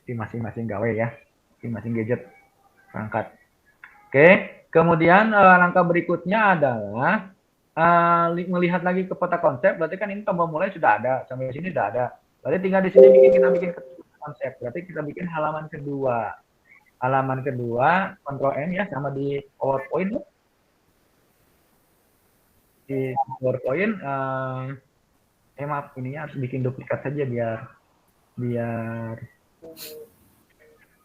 masing-masing gawe ya, di masing gadget perangkat. Oke, kemudian langkah berikutnya adalah melihat lagi ke peta konsep. Berarti kan ini tombol mulai sudah ada, sampai sini sudah ada. Berarti tinggal di sini kita bikin konsep. Berarti kita bikin halaman kedua. Halaman kedua, Ctrl N ya, sama di PowerPoint. Di PowerPoint, maaf, ininya harus bikin duplikat saja biar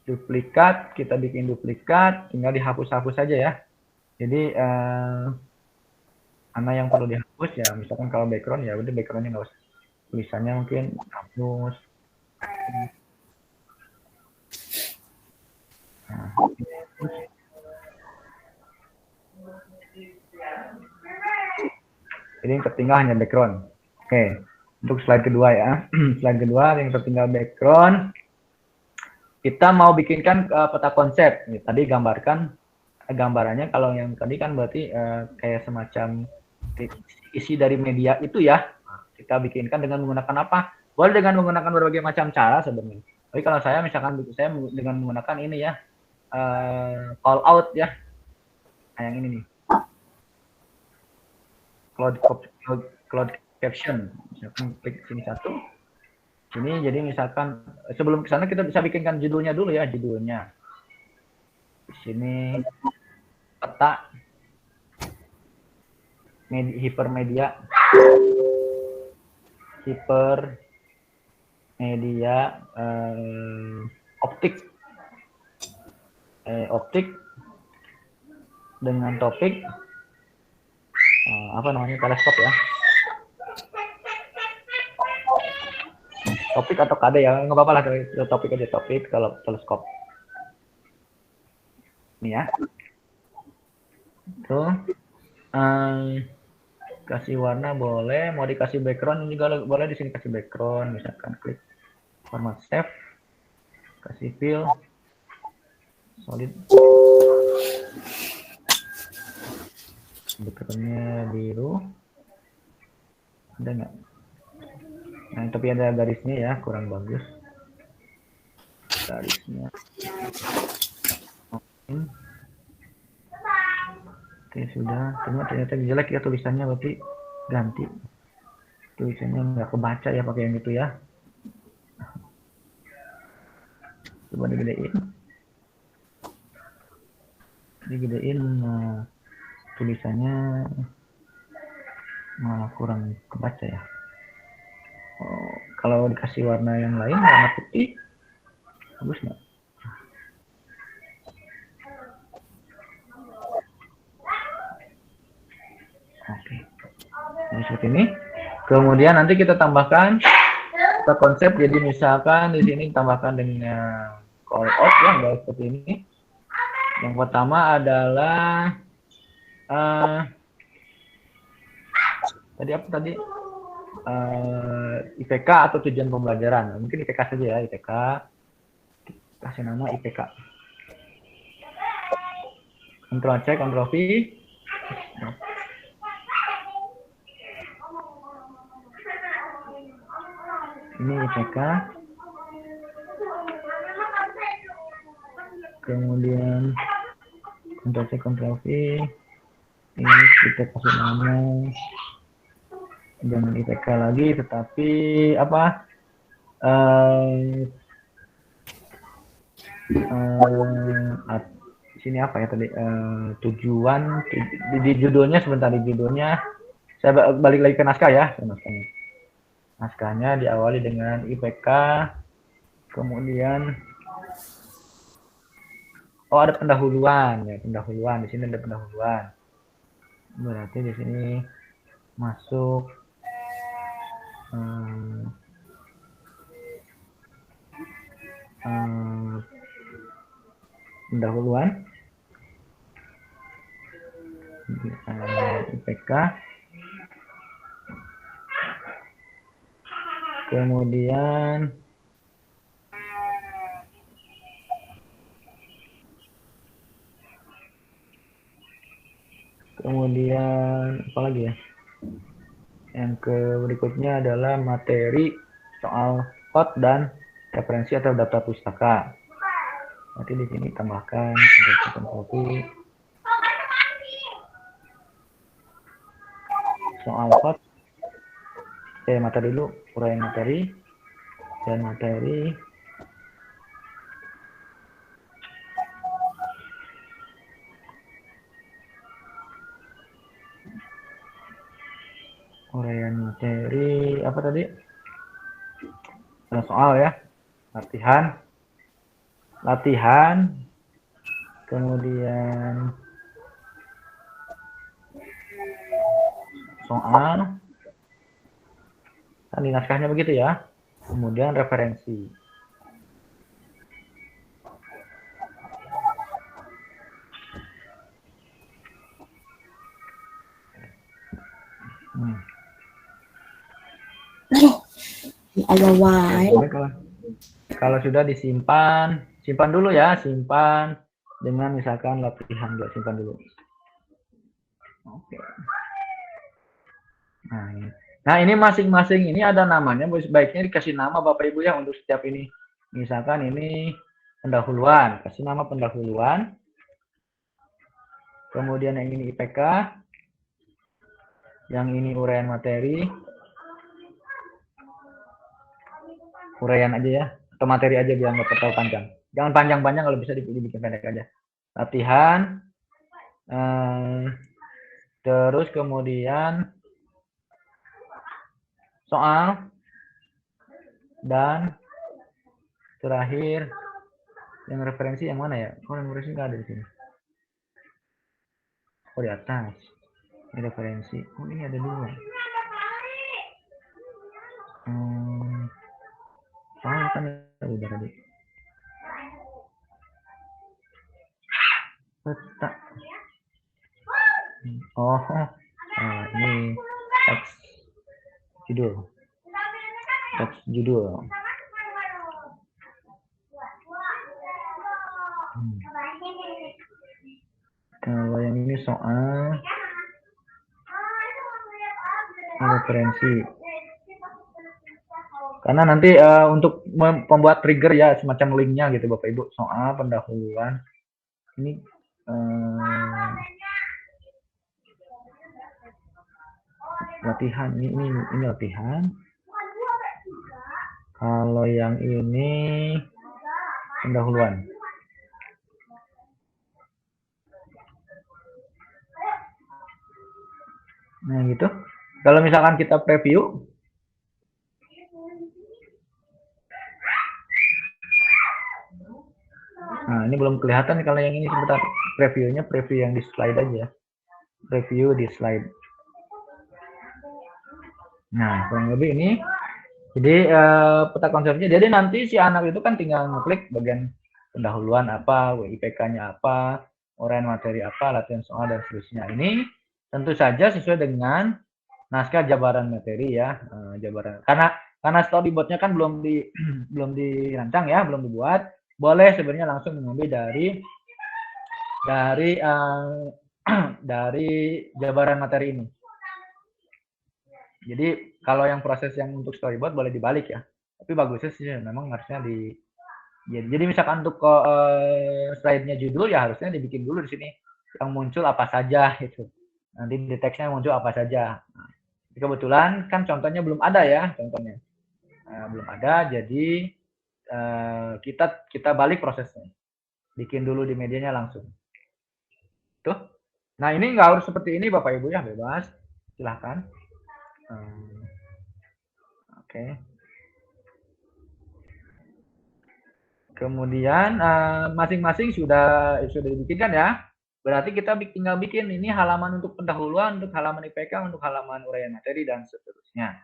duplikat, kita bikin duplikat, tinggal dihapus-hapus saja ya. Jadi mana yang perlu dihapus ya, misalkan kalau background ya udah backgroundnya nggak usah, tulisannya mungkin hapus. Nah, jadi yang tertinggal hanya background. Oke, untuk slide kedua ya. Slide kedua yang tertinggal background. Kita mau bikinkan peta konsep. Nih, tadi gambarkan gambarannya, kalau yang tadi kan berarti kayak semacam isi dari media itu ya. Kita bikinkan dengan menggunakan apa? Boleh dengan menggunakan berbagai macam cara sebenarnya. Tapi kalau saya misalkan saya dengan menggunakan ini ya, call out ya. Nah, yang ini nih. Cloud caption. Misalkan klik sini satu. Ini jadi misalkan sebelum ke sana kita bisa bikinkan judulnya dulu ya, judulnya. Di sini peta hipermedia optik dengan topik apa namanya, teleskop ya. Topik atau KD ya, nggak apa-apa lah, topik aja, topik kalau teleskop. Ini ya. Tuh. Kasih warna boleh, mau dikasih background juga boleh, di sini kasih background, misalkan klik format save, kasih fill solid, backgroundnya biru, ada nggak? Nah, tapi ada garisnya ya, kurang bagus garisnya. Oke, sudah. Ternyata jelek ya tulisannya, berarti ganti. Tulisannya nggak kebaca ya pakai yang itu ya. Coba digedein. Nah, tulisannya malah kurang kebaca ya. Oh, kalau dikasih warna yang lain, warna putih, bagus nggak? Oke. Nah, seperti ini. Kemudian nanti kita tambahkan kita konsep, jadi misalkan di sini tambahkan dengan call out ya, nggak seperti ini. Yang pertama adalah tadi apa tadi? IPK atau tujuan pembelajaran. Mungkin IPK saja ya, IPK. Kasih nama IPK. Ctrl C, Ctrl V. Ini IPK. Kemudian Ctrl C, Ctrl V. Ini kita kasih nama dengan IPK lagi, tetapi apa? Di sini apa ya tadi? Tujuan di judulnya, sebentar, di judulnya saya balik lagi ke naskah ya, naskahnya diawali dengan IPK, kemudian ada pendahuluan ya, pendahuluan. Di sini ada pendahuluan, berarti di sini masuk pendahuluan IPK, kemudian apa lagi ya, yang berikutnya adalah materi soal hot dan referensi atau daftar pustaka. Nanti di sini tambahkan kopi soal hot, materi dulu, uraian materi dan materi uraian materi apa tadi? Soal ya, latihan, kemudian soal, kan di naskahnya begitu ya, kemudian referensi. Ada wae. Kalau sudah disimpan, simpan dulu ya, simpan dengan misalkan latihan, juga simpan dulu. Oke. Nah, ini masing-masing ini ada namanya, baiknya dikasih nama Bapak Ibu ya untuk setiap ini. Misalkan ini pendahuluan, kasih nama pendahuluan. Kemudian yang ini IPK, yang ini uraian materi, uraian aja ya, atau materi aja biar nggak terlalu panjang. Jangan panjang-panjang, kalau bisa dibikin pendek aja. Latihan, terus kemudian soal, dan terakhir yang referensi yang mana ya? Oh, yang referensi nggak ada di sini. Oh, di atas. Ini referensi. Oh, ini ada dua. Oh, kan udah tadi. Peta. Oh, ini teks judul. Teks judul. Kalau yang ini soal referensi. Karena nanti untuk membuat trigger ya semacam linknya gitu Bapak Ibu, soal pendahuluan. Ini latihan, ini latihan. Kalau yang ini pendahuluan. Nah gitu. Kalau misalkan kita preview, nah ini belum kelihatan kalau yang ini sebentar. Previewnya preview yang di slide aja. Preview di slide. Nah kurang lebih ini. Jadi peta konsepnya. Jadi nanti si anak itu kan tinggal ngeklik bagian pendahuluan apa, WIPK-nya apa, uraian materi apa, latihan soal dan seterusnya. Ini tentu saja sesuai dengan naskah jabaran materi ya, jabaran. Karena storyboardnya kan belum dirancang ya, belum dibuat. Boleh sebenarnya langsung mengambil dari jabaran materi ini. Jadi kalau yang proses yang untuk storyboard boleh dibalik ya. Tapi bagusnya sih memang harusnya jadi misalkan untuk slide-nya judul ya harusnya dibikin dulu di sini yang muncul apa saja itu. Nanti di teksnya muncul apa saja. Nah, kebetulan kan contohnya belum ada ya, contohnya. Belum ada, jadi kita balik prosesnya. Bikin dulu di medianya langsung. Tuh. Nah, ini nggak harus seperti ini Bapak Ibu ya, bebas. Silahkan. Oke. Kemudian masing-masing sudah dibikinkan ya. Berarti kita tinggal bikin ini halaman untuk pendahuluan, untuk halaman IPK, untuk halaman uraian materi dan seterusnya.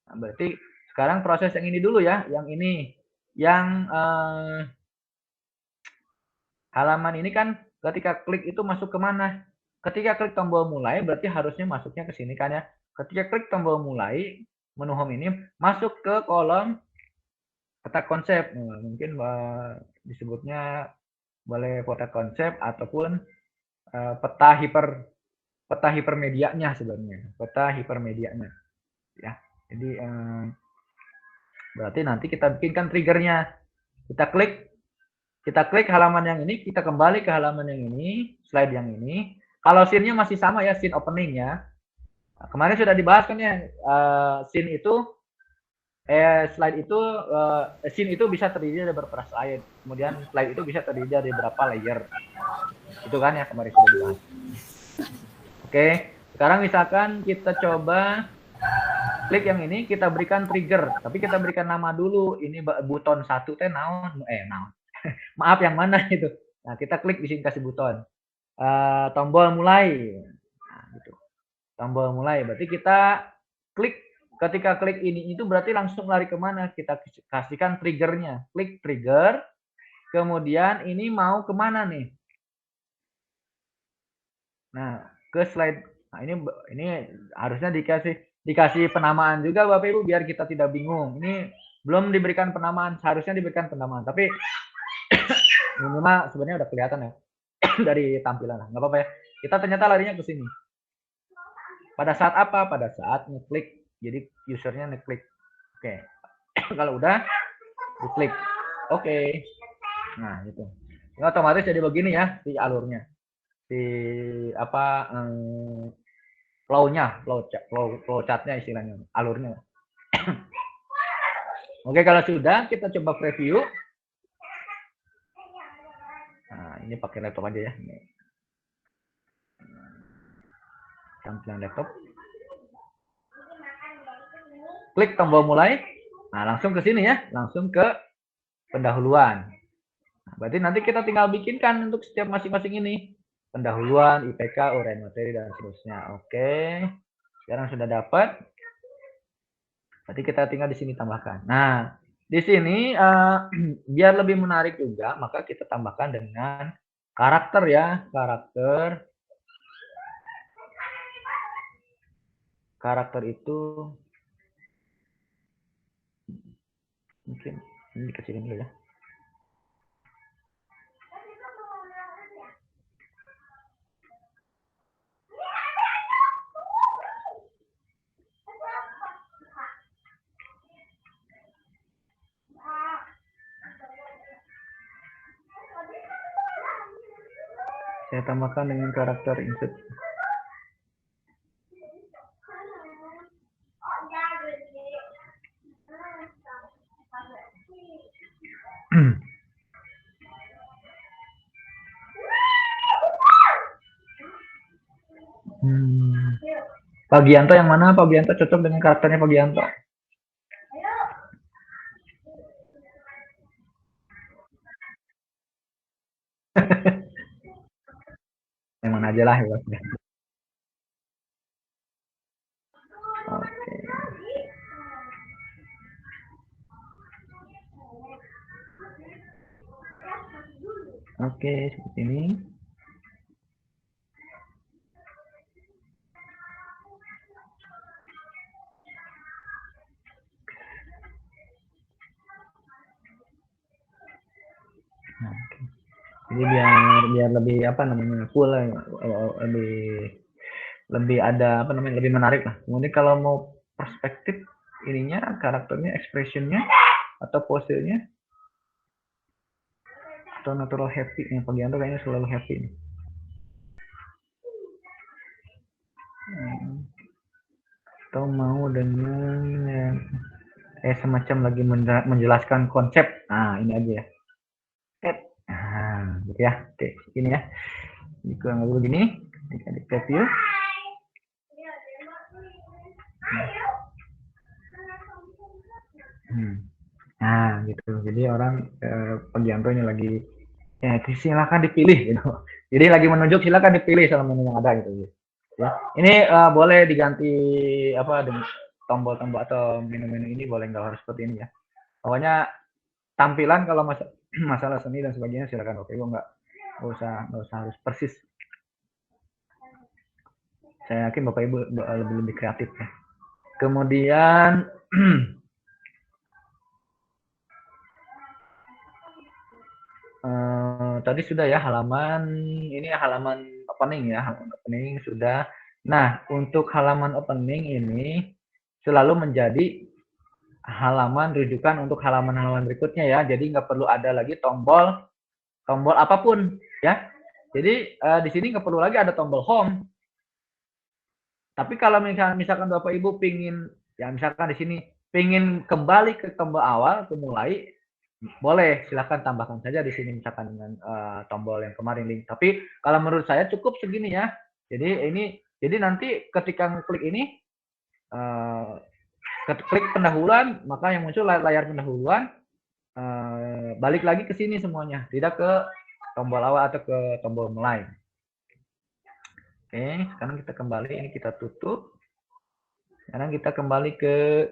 Nah, berarti sekarang proses yang ini dulu ya, yang ini. Yang halaman ini kan ketika klik itu masuk ke mana? Ketika klik tombol mulai berarti harusnya masuknya ke sini kan ya. Ketika klik tombol mulai, menu home ini masuk ke kolom peta konsep. Nah, mungkin disebutnya boleh peta konsep ataupun peta hipermedianya sebenarnya. Peta hipermedianya. Ya. Jadi berarti nanti kita bikinkan triggernya. Kita klik halaman yang ini, kita kembali ke halaman yang ini, slide yang ini. Kalau scene-nya masih sama ya, scene opening ya. Nah, kemarin sudah dibahas kan ya, scene itu, slide itu, scene itu bisa terdiri dari beberapa slide. Kemudian slide itu bisa terdiri dari beberapa layer. Itu kan ya kemarin sudah dibahas. Oke, sekarang misalkan kita coba klik yang ini, kita berikan trigger. Tapi kita berikan nama dulu. Ini buton 1 teh naon. Maaf yang mana itu. Nah, kita klik di sini kasih buton. Tombol mulai. Nah, gitu. Tombol mulai. Berarti kita klik. Ketika klik ini itu berarti langsung lari kemana? Kita kasihkan triggernya. Klik trigger. Kemudian ini mau kemana nih? Nah, ke slide. Nah, ini harusnya dikasih penamaan juga Bapak Ibu biar kita tidak bingung. Ini belum diberikan penamaan. Seharusnya diberikan penamaan. Tapi minimal sebenarnya udah kelihatan ya dari tampilan lah, nggak apa-apa ya. Kita ternyata larinya ke sini. Pada saat apa? Pada saat ngeklik. Jadi usernya ngeklik. Oke. Kalau udah diklik. Oke. Nah itu. Ini otomatis jadi begini ya si alurnya. Si apa flow chartnya istilahnya, alurnya. Oke, kalau sudah kita coba preview. Nah, ini pakai laptop aja ya. Tampilan laptop. Klik tombol mulai. Nah, langsung ke sini ya. Langsung ke pendahuluan. Nah, berarti nanti kita tinggal bikinkan untuk setiap masing-masing ini. pendahuluan, IPK, uraian materi, dan seterusnya. Oke, sekarang sudah dapat. Berarti kita tinggal di sini tambahkan. Nah, di sini biar lebih menarik juga, maka kita tambahkan dengan karakter ya, karakter itu mungkin ini dikecilin dulu ya. Saya tambahkan dengan karakter insert. Pak Gianto yang mana? Pak Gianto cocok dengan karakternya Pak Gianto. Yang mana aja lah ya. Oke. Oke, seperti ini. Oke. Jadi biar lebih apa namanya full lah, lebih ada apa namanya lebih menarik lah. Kemudian kalau mau perspektif ininya karakternya, expressionnya atau posenya atau natural happy yang bagian tuh kayaknya selalu happy nih. Atau mau dengan yang semacam lagi menjelaskan konsep. Nah ini aja ya. Nah, gitu ya. Oke, ini ya. Ini kurang lebih begini. Kita di preview. Nah, gitu. Jadi orang Pagianto ini lagi ya silakan dipilih gitu. Jadi lagi menunjuk silakan dipilih sama menu yang ada gitu. Ya. Ini boleh diganti apa dengan tombol-tombol atau menu-menu ini boleh nggak harus seperti ini ya. Pokoknya tampilan kalau masalah seni dan sebagainya silakan oke nggak usah harus persis. Saya yakin Bapak Ibu lebih kreatif ya. Kemudian tadi sudah ya halaman ini halaman opening ya, halaman opening sudah. Nah, untuk halaman opening ini selalu menjadi halaman rujukan untuk halaman-halaman berikutnya ya. Jadi nggak perlu ada lagi tombol apapun ya. Jadi di sini nggak perlu lagi ada tombol home. Tapi kalau misalkan Bapak Ibu pingin ya misalkan di sini pingin kembali ke tombol awal, ke mulai, boleh silakan tambahkan saja di sini misalkan dengan tombol yang kemarin link. Tapi kalau menurut saya cukup segini ya. Jadi nanti ketika ngeklik ini klik pendahuluan, maka yang muncul layar pendahuluan balik lagi ke sini semuanya, tidak ke tombol awal atau ke tombol mulai. Oke, sekarang kita kembali, ini kita tutup. Sekarang kita kembali ke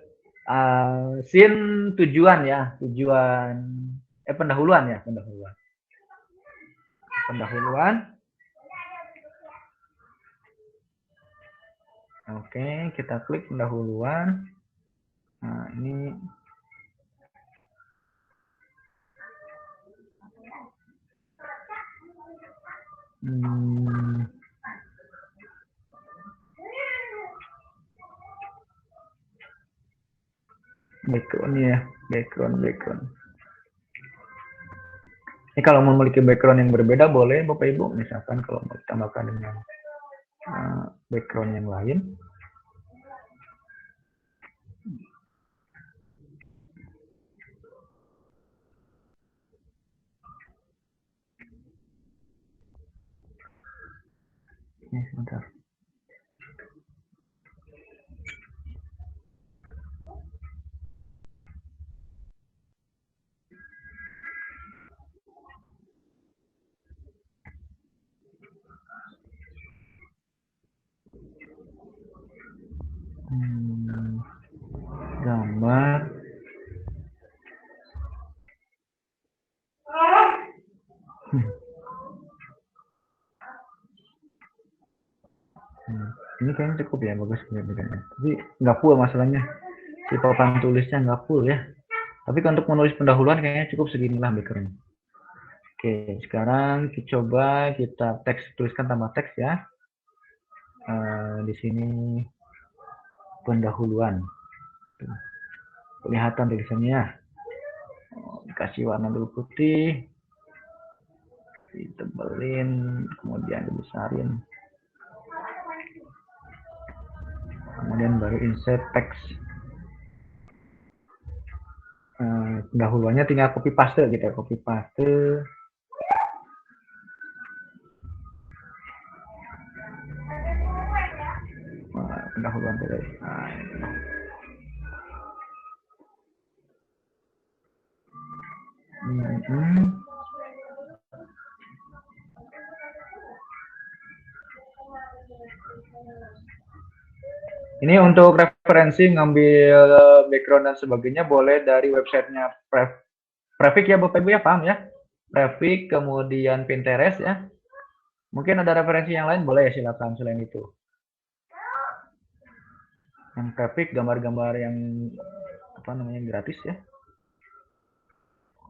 scene tujuan ya, pendahuluan ya, pendahuluan. Oke, kita klik pendahuluan. Nah, ini background ya, background. Ini kalau memiliki background yang berbeda boleh Bapak Ibu, misalkan kalau mau ditambahkan dengan background yang lain. Ini sebentar. Gambar. Ini kayaknya cukup ya, bagus pendidikannya. Tapi nggak full masalahnya. Si papan tulisnya nggak full ya. Tapi untuk menulis pendahuluan kayaknya cukup seginilah background. Oke, sekarang kita coba kita tuliskan tambah teks ya. Di sini pendahuluan. Kelihatan tulisannya. Dikasih warna dulu putih. Ditebelin, kemudian dibesarin. Kemudian baru insert teks. Pendahuluannya tinggal copy paste gitu ya, copy paste. Pendahuluan tadi. Ini untuk referensi ngambil background dan sebagainya boleh dari websitenya Prefik ya Bapak Ibu ya, paham ya? Prefik, kemudian Pinterest ya. Mungkin ada referensi yang lain boleh ya, silakan selain itu. Yang Prefik gambar-gambar yang apa namanya gratis ya.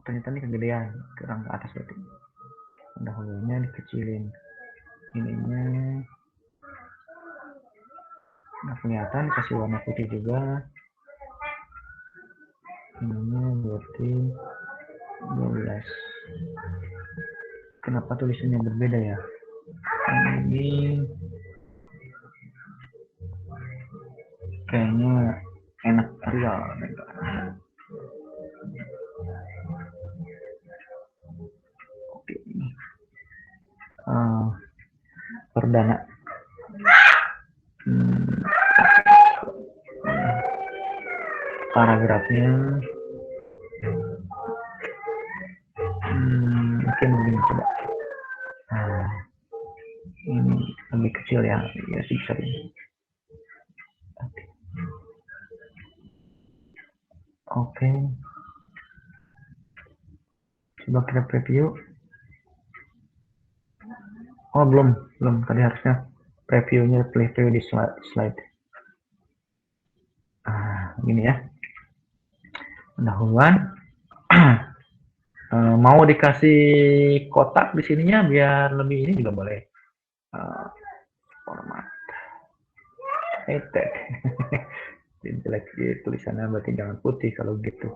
Ternyata ini kegedean, kurang ke atas berarti. Pendahulunya dikecilin. Ininya nggak kelihatan, kasih warna putih juga. Ininya berarti 12. Kenapa tulisannya berbeda ya? Ini kayaknya enak Arial. Oke, ini perdana. Paragrafnya mungkin begini coba. Ini lebih kecil ya, ya sih sering. Oke. Coba kita preview. Oh belum. Tadi harusnya previewnya preview di slide. Gini ya. Pendahuluan. Mau dikasih kotak di sininya biar lebih ini juga boleh. Format. Jelek tulisannya berarti jangan putih kalau gitu.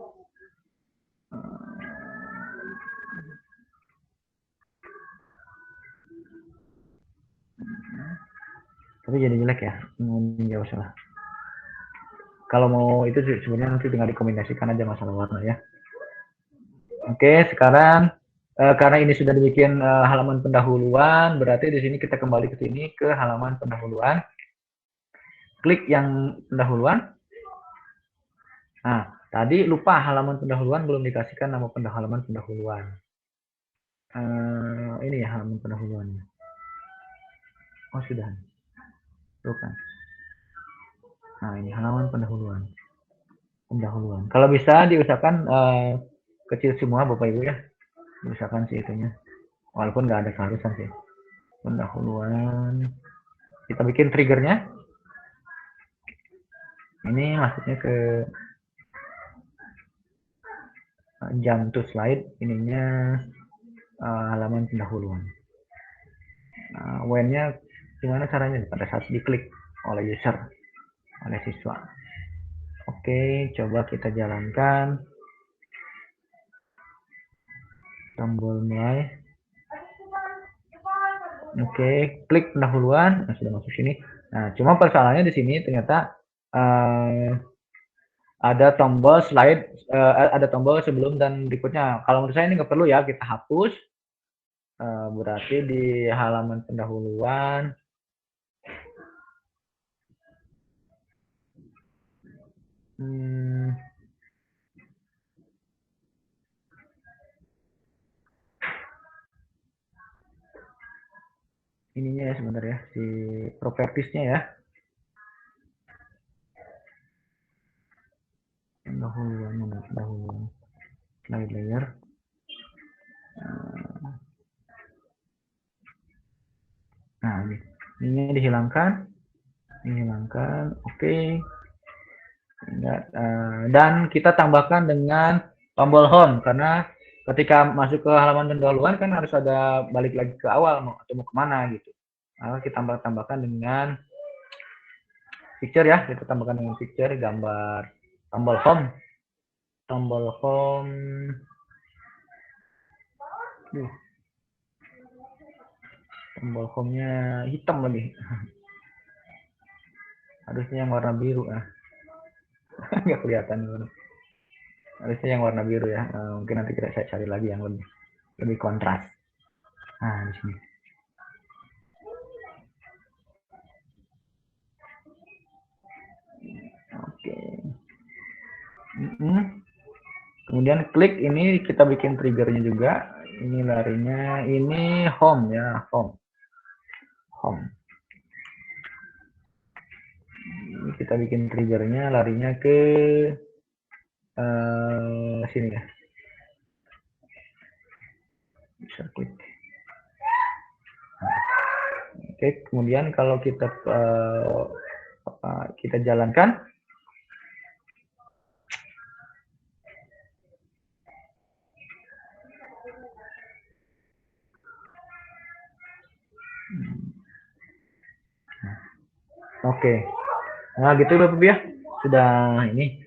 Tapi jadi jelek ya, nggak usah lah. Kalau mau itu sebenarnya nanti tinggal dikombinasikan aja masalah warna ya. Oke, sekarang karena ini sudah dibikin halaman pendahuluan, berarti di sini kita kembali ke sini ke halaman pendahuluan. Klik yang pendahuluan. Nah, tadi lupa halaman pendahuluan belum dikasihkan nama halaman pendahuluan. Ini ya halaman pendahuluannya. Oh sudah. Bukan. Nah ini halaman pendahuluan. Kalau bisa diusahakan kecil semua Bapak Ibu ya. Diusahakan sih itunya. Walaupun nggak ada keharusan sih. Pendahuluan. Kita bikin triggernya. Ini maksudnya ke jump to slide. Ininya halaman pendahuluan. Nah, when-nya gimana caranya? Pada saat diklik oleh user, oleh siswa. Oke, coba kita jalankan. Tombol mulai. Oke, klik pendahuluan. Nah, sudah masuk sini. Nah, cuma persoalannya di sini ternyata ada tombol slide, ada tombol sebelum dan berikutnya. Kalau menurut saya ini nggak perlu ya, kita hapus. Berarti di halaman pendahuluan. Ininya ya sebentar ya, si propertiesnya ya. pendahuluan slide layer. Nah, ini dihilangkan, oke. Dan kita tambahkan dengan tombol home, karena ketika masuk ke halaman pendahuluan kan harus ada balik lagi ke awal atau mau kemana gitu. Nah, kita tambahkan dengan picture ya, kita tambahkan dengan picture, gambar tombol home. Tombol home-nya hitam lagi. Harusnya yang warna biru ya. Nggak kelihatan. Harusnya yang warna biru ya. Mungkin nanti saya cari lagi yang lebih kontras. Nah, di sini. Oke. Kemudian klik ini, kita bikin triggernya juga. Ini larinya, ini home ya, home. Ini kita bikin triggernya, larinya ke sini ya. Bisa klik. Oke, kemudian kalau kita jalankan, oke. Nah, gitu Bapak Ibu ya. Sudah ini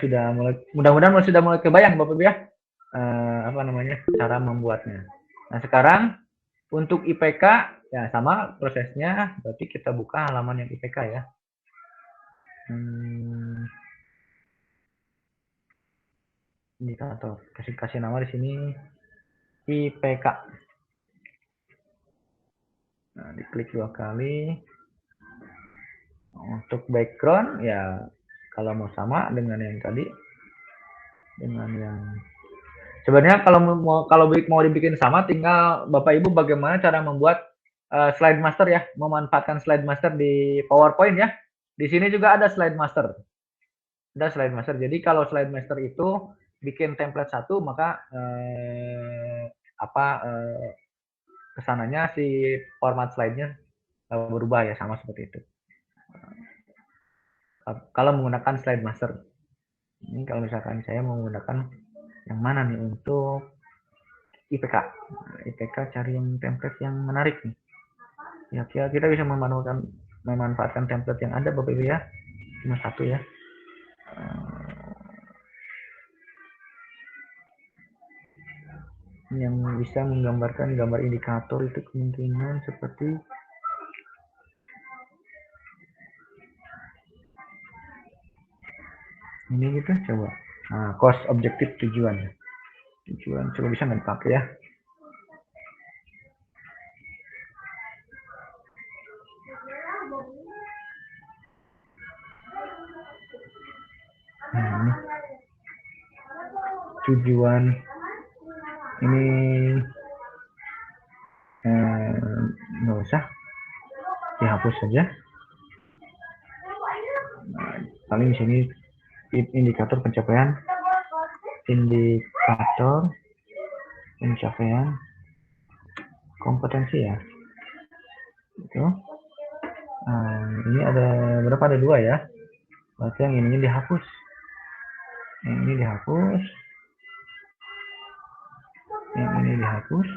sudah mulai, mudah-mudahan sudah mulai kebayang Bapak Ibu ya. Cara membuatnya. Nah, sekarang untuk IPK ya sama prosesnya, berarti kita buka halaman yang IPK ya. Indikator, kasih nama di sini IPK. Nah, diklik 2 kali. Untuk background ya kalau mau sama dengan yang tadi, dengan yang sebenarnya kalau mau dibikin sama, tinggal Bapak Ibu bagaimana cara membuat slide master ya, memanfaatkan slide master di PowerPoint ya. Di sini juga ada slide master. Jadi kalau slide master itu bikin template satu, maka kesananya si format slide-nya berubah ya, sama seperti itu. Kalau menggunakan slide master. Ini kalau misalkan saya menggunakan yang mana nih untuk IPK. Nah, IPK cari yang template yang menarik nih. Ya, kita bisa memanfaatkan template yang ada Bapak Ibu ya. Cuma satu ya. Yang bisa menggambarkan gambar indikator itu kemungkinan seperti ini gitu, coba. Nah, cost objektif tujuan. Coba bisa nggak dipakai ya? Nah, ini tujuan ini nggak usah, dihapus saja. Nah, paling di sini indikator pencapaian kompetensi ya. Itu. Ini ada berapa? Ada 2 ya. Berarti yang ini dihapus. Yang ini dihapus. Yang ini dihapus.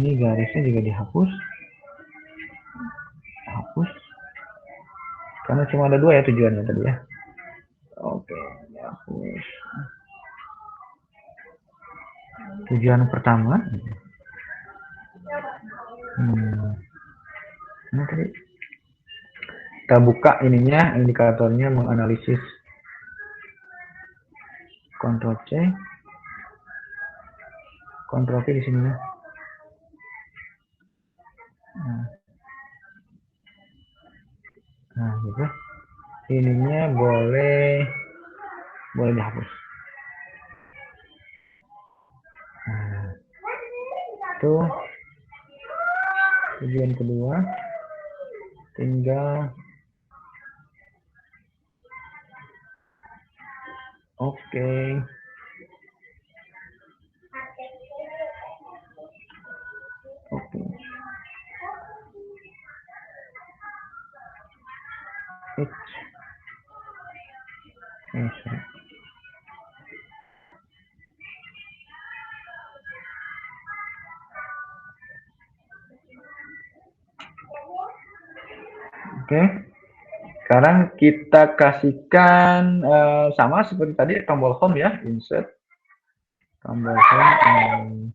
Ini garisnya juga dihapus. Hapus. Karena cuma ada 2 ya tujuannya tadi ya. Oke, dihapus. Tujuan pertama. Ini tadi. Kita buka ininya, indikatornya, menganalisis. Ctrl C. Ctrl V di sini ya. Nah, gitu. Ininya boleh dihapus. Nah, itu tujuan kedua. Tinggal Oke. Oke. Oke. Sekarang kita kasihkan sama seperti tadi tombol home ya, insert tombol home.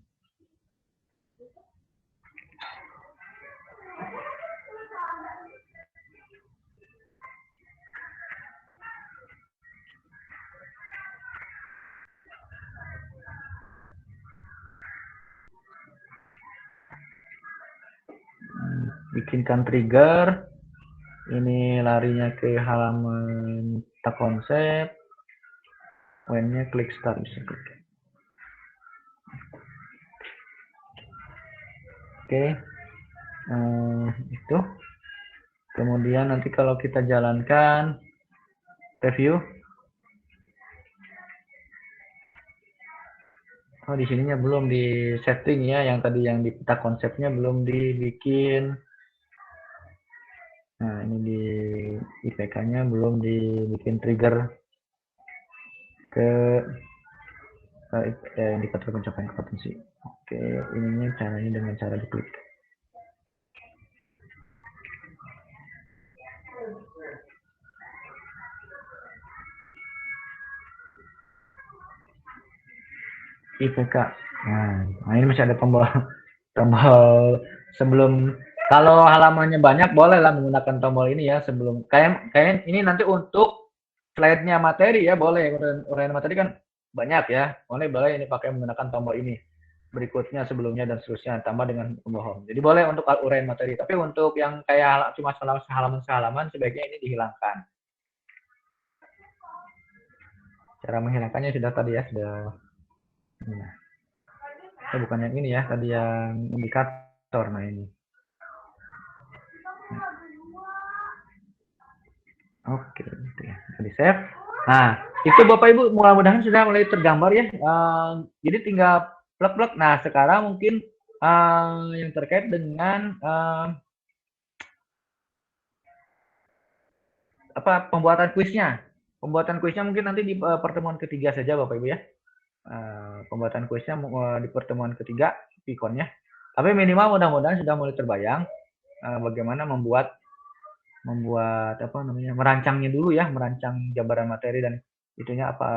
Bikinkan trigger. Ini larinya ke halaman tak konsep. When-nya klik start bisa klik. Oke. Itu. Kemudian nanti kalau kita jalankan review. Oh, di sininya belum di setting ya, yang tadi yang di peta konsepnya belum dibikin. Nah, ini di IPK-nya belum dibikin trigger ke indikator pencapaian kompetensi. Oke, ininya caranya dengan cara diklik. IPK. Nah, ini masih ada tombol sebelum, kalau halamannya banyak bolehlah menggunakan tombol ini ya sebelum kayak ini nanti untuk slide-nya materi ya, boleh uraian materi kan banyak ya, boleh ini pakai menggunakan tombol ini, berikutnya sebelumnya dan seterusnya tambah dengan tombol home. Jadi boleh untuk uraian materi, tapi untuk yang kayak cuma halaman sebaiknya ini dihilangkan. Cara menghilangkannya sudah tadi ya, sudah. Bukan yang ini ya, tadi yang indikator. Nah ini. Oke, gitu ya. Di save. Nah, itu Bapak Ibu mudah-mudahan sudah mulai tergambar ya. Jadi tinggal plek-plek. Nah, sekarang mungkin yang terkait dengan pembuatan kuisnya. Pembuatan kuisnya mungkin nanti di pertemuan ketiga saja Bapak Ibu ya. Pembuatan kuisnya di pertemuan ketiga Vicon-nya. Tapi minimal mudah-mudahan sudah mulai terbayang bagaimana membuat merancangnya dulu ya, merancang gambaran materi dan itunya apa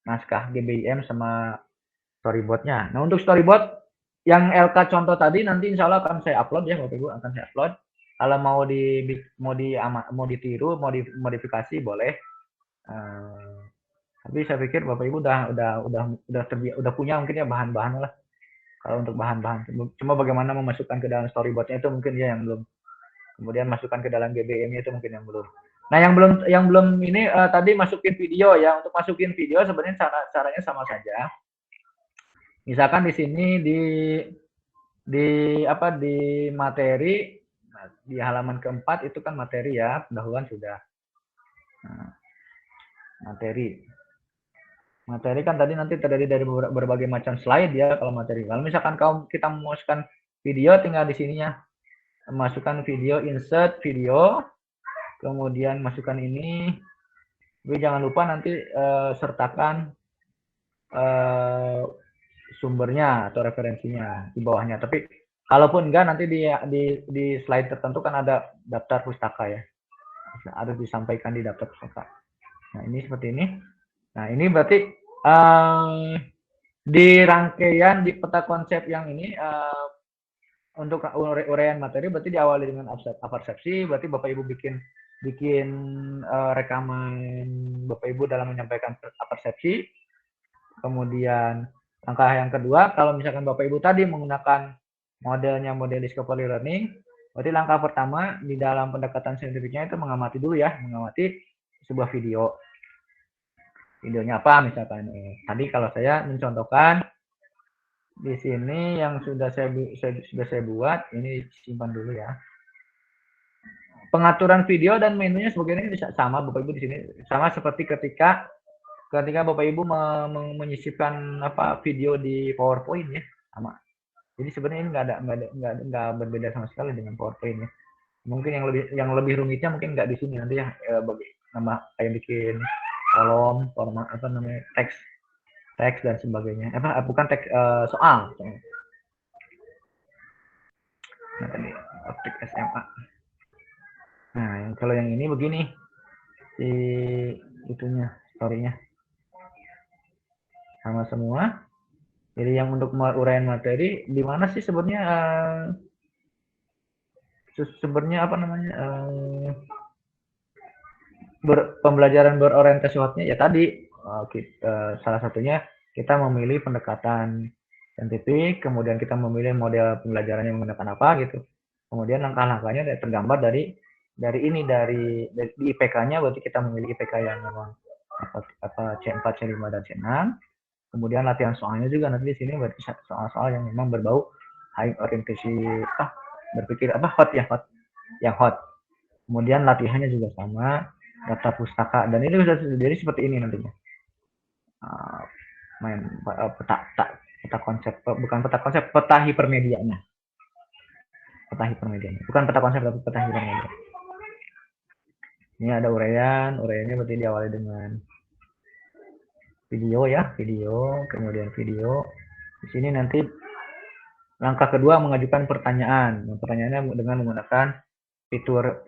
naskah GBIM sama storyboardnya. Nah, untuk storyboard yang LK contoh tadi nanti insya Allah akan saya upload ya Bapak Ibu, akan saya upload. Kalau mau ditiru, mau dimodifikasi boleh. Tapi saya pikir Bapak Ibu udah punya mungkin ya bahan-bahan lah. Kalau untuk bahan-bahan, cuma bagaimana memasukkan ke dalam storyboardnya itu mungkin ya yang belum. Kemudian masukkan ke dalam GBM-nya itu mungkin yang belum. Nah, yang belum ini tadi masukin video ya. Untuk masukin video sebenarnya caranya sama saja. Misalkan di sini di materi, nah, di halaman keempat itu kan materi ya, pendahuluan sudah. Nah, materi kan tadi nanti terdiri dari berbagai macam slide ya kalau materi. Kalau misalkan kita memasukkan video, tinggal di sininya masukkan video, insert video, kemudian masukkan ini. Tapi jangan lupa nanti sertakan sumbernya atau referensinya di bawahnya. Tapi kalaupun enggak, nanti di slide tertentu kan ada daftar pustaka ya, harus disampaikan di daftar pustaka. Nah, ini seperti ini. Nah, ini berarti di rangkaian di peta konsep yang ini untuk uraian materi berarti diawali dengan apersepsi, berarti Bapak Ibu bikin rekaman Bapak Ibu dalam menyampaikan apersepsi. Kemudian langkah yang kedua, kalau misalkan Bapak Ibu tadi menggunakan model discovery learning, berarti langkah pertama di dalam pendekatan saintifiknya itu mengamati dulu ya, mengamati sebuah video. Videonya apa misalkan? Tadi kalau saya mencontohkan di sini yang sudah saya buat, ini simpan dulu ya. Pengaturan video dan menunya sebagainya bisa sama Bapak Ibu di sini, sama seperti ketika ketika Bapak Ibu menyisipkan video di PowerPoint ya, sama. Jadi sebenarnya ini nggak berbeda sama sekali dengan PowerPoint ya. Mungkin yang lebih rumitnya mungkin nggak di sini nanti ya, bagi nama kayak bikin kolom, format teks dan sebagainya. Bukan teks, soal. Nah, tadi optik SMA. Nah, kalau yang ini begini si story-nya sama semua. Jadi yang untuk uraian materi di mana sih sebenarnya pembelajaran berorientasi hotnya ya tadi salah satunya kita memilih pendekatan saintifik, kemudian kita memilih model pembelajaran yang menggunakan apa gitu. Kemudian langkah-langkahnya tergambar dari di IPK-nya, berarti kita memilih IPK yang memang C4, C5 dan C6. Kemudian latihan soalnya juga nanti di sini berarti soal-soal yang memang berbau high orientasi berpikir hot. Kemudian latihannya juga sama, data pustaka, dan ini bisa jadi seperti ini nantinya. Peta konsep, bukan peta konsep, peta hipermedianya. Bukan peta konsep tapi peta hipermedia. Ini ada uraiannya berarti diawali dengan video, kemudian video. Di sini nanti langkah kedua mengajukan pertanyaan. Pertanyaannya dengan menggunakan fitur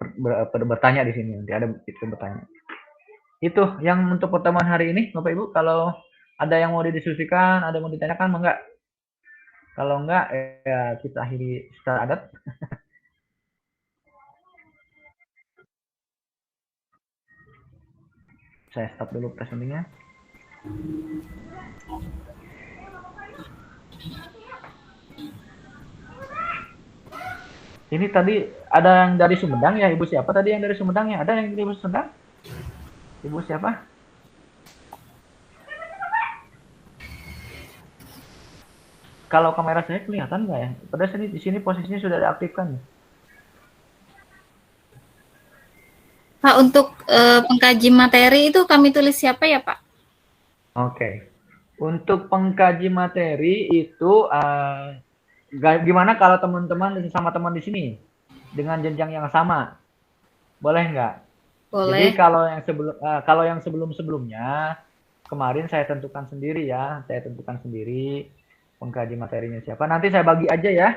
bertanya di sini. Nanti ada fitur bertanya. Itu yang untuk pertemuan hari ini, Bapak Ibu. Kalau ada yang mau didiskusikan, ada yang mau ditanyakan, enggak? Kalau enggak, ya kita akhiri secara adat. Saya stop dulu presentingnya. Ini tadi ada yang dari Sumedang ya, Ibu siapa tadi yang dari Sumedang ya? Ada yang dari Ibu Sumedang? Ibu siapa? Kalau kamera saya kelihatan nggak ya? Padahal di sini posisinya sudah diaktifkan. Pak, untuk pengkaji materi itu kami tulis siapa ya, Pak? Oke. Untuk pengkaji materi itu gimana kalau teman-teman sama teman di sini dengan jenjang yang sama? Boleh nggak? Boleh. Jadi kalau yang sebelum-sebelumnya kemarin saya tentukan sendiri ya, pengkaji materinya siapa. Nanti saya bagi aja ya.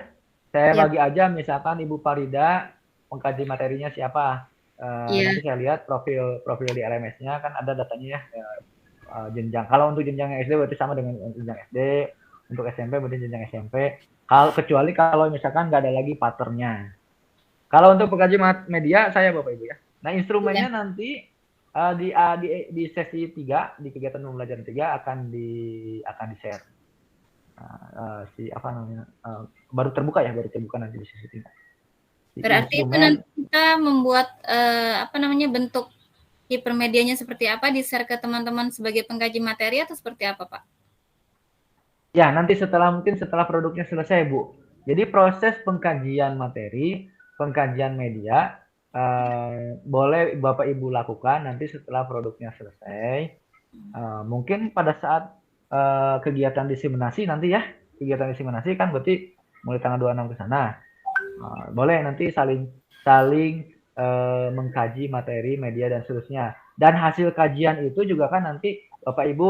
Bagi aja misalkan Ibu Farida pengkaji materinya siapa. Nanti saya lihat profil di LMS-nya kan ada datanya ya. Jenjang. Kalau untuk jenjang SD berarti sama dengan jenjang SD, untuk SMP berarti jenjang SMP. Kecuali kalau misalkan nggak ada lagi patternnya. Kalau untuk pengkaji media saya Bapak Ibu ya. Nah instrumennya nanti di sesi 3 di kegiatan pembelajaran 3 akan di share. Baru terbuka nanti di sesi 3. Berarti itu nanti kita membuat bentuk hipermedianya seperti apa, di-share ke teman-teman sebagai pengkaji materi atau seperti apa, Pak? Ya, nanti setelah produknya selesai, Bu. Jadi proses pengkajian materi, pengkajian media, boleh Bapak Ibu lakukan nanti setelah produknya selesai. Mungkin pada saat kegiatan diseminasi nanti ya, kegiatan diseminasi kan berarti mulai tanggal 26 ke sana. Boleh nanti saling mengkaji materi, media, dan seterusnya. Dan hasil kajian itu juga kan nanti Bapak Ibu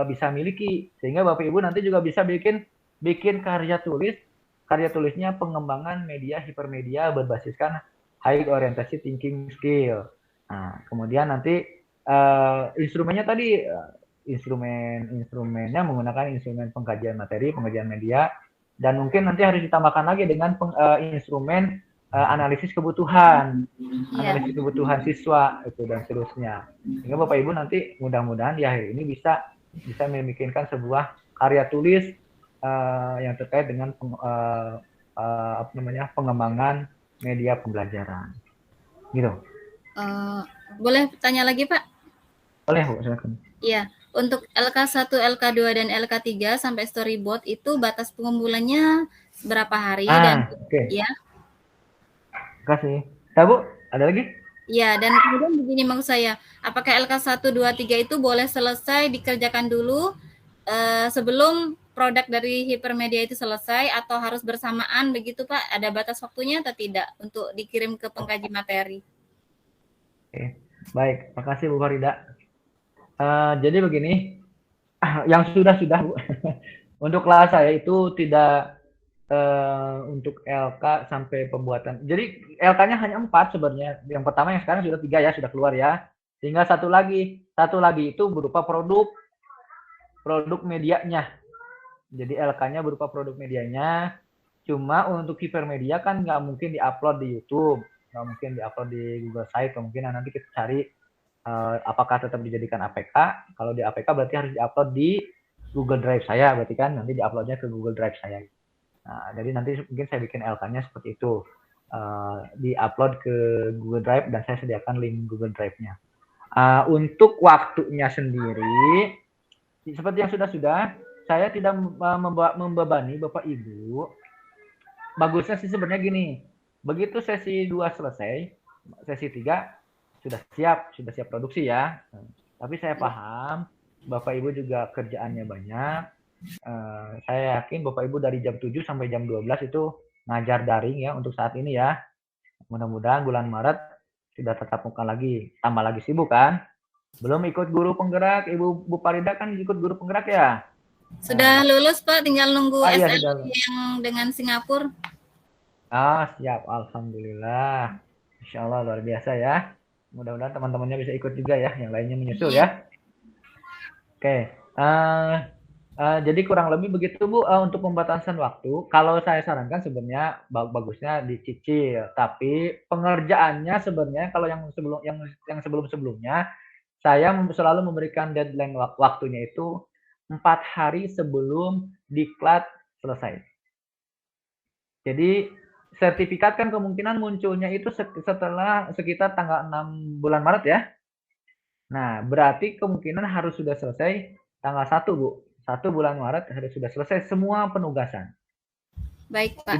bisa miliki. Sehingga Bapak Ibu nanti juga bisa bikin karya tulisnya pengembangan media hipermedia berbasiskan high orientasi thinking skill. Nah, kemudian nanti instrumennya tadi, instrumennya menggunakan instrumen pengkajian materi, pengkajian media, dan mungkin nanti harus ditambahkan lagi dengan instrumen analisis kebutuhan siswa itu dan seterusnya. Sehingga Bapak Ibu nanti mudah-mudahan di akhir ini bisa memikirkan sebuah karya tulis yang terkait dengan pengembangan media pembelajaran. Gitu. Boleh tanya lagi, Pak? Boleh, Bu, silakan. Iya. Untuk LK1, LK2 dan LK3 sampai storyboard itu batas pengumpulannya berapa hari dan okay. Ya. Terima kasih. Ya, Bu, ada lagi? Ya, dan kemudian begini maksud saya, apakah LK 1, 2, 3 itu boleh selesai dikerjakan dulu sebelum produk dari hipermedia itu selesai atau harus bersamaan begitu Pak? Ada batas waktunya atau tidak untuk dikirim ke pengkaji materi? Oke. Baik, makasih Bu Farida. Jadi begini, yang sudah-sudah Bu, untuk kelas saya itu tidak untuk LK sampai pembuatan. Jadi LK-nya hanya 4 sebenarnya. Yang pertama yang sekarang sudah 3 ya, sudah keluar ya. Tinggal satu lagi itu berupa produk medianya. Jadi LK-nya berupa produk medianya. Cuma untuk hipermedia kan nggak mungkin diupload di YouTube, nggak mungkin diupload di Google Site. Kemungkinan nanti kita cari apakah tetap dijadikan APK. Kalau di APK berarti harus diupload di Google Drive saya, berarti kan nanti diuploadnya ke Google Drive saya. Nah, jadi nanti mungkin saya bikin LK-nya seperti itu. Di-upload ke Google Drive dan saya sediakan link Google Drive-nya. Untuk waktunya sendiri, seperti yang sudah-sudah, saya tidak membebani Bapak Ibu. Bagusnya sih sebenarnya gini, begitu sesi 2 selesai, sesi 3 sudah siap produksi ya. Tapi saya paham, Bapak Ibu juga kerjaannya banyak. Saya yakin Bapak Ibu dari jam 7 sampai jam 12 itu ngajar daring ya untuk saat ini ya. Mudah-mudahan bulan Maret sudah tatap muka lagi, tambah lagi sibuk kan. Belum ikut guru penggerak, Ibu Bu Farida kan ikut guru penggerak ya? Sudah lulus Pak, tinggal nunggu iya, SL yang dengan Singapura. Siap, alhamdulillah. Insya Allah luar biasa ya. Mudah-mudahan teman-temannya bisa ikut juga ya, yang lainnya menyusul ya. Oke, jadi kurang lebih begitu Bu. Untuk pembatasan waktu, kalau saya sarankan sebenarnya bagusnya dicicil, tapi pengerjaannya sebenarnya kalau yang sebelum-sebelumnya saya selalu memberikan deadline waktunya itu 4 hari sebelum diklat selesai. Jadi sertifikat kan kemungkinan munculnya itu setelah sekitar tanggal 6 bulan Maret ya. Nah, berarti kemungkinan harus sudah selesai tanggal 1 Bu. 1 bulan Maret harus sudah selesai semua penugasan. Baik Pak.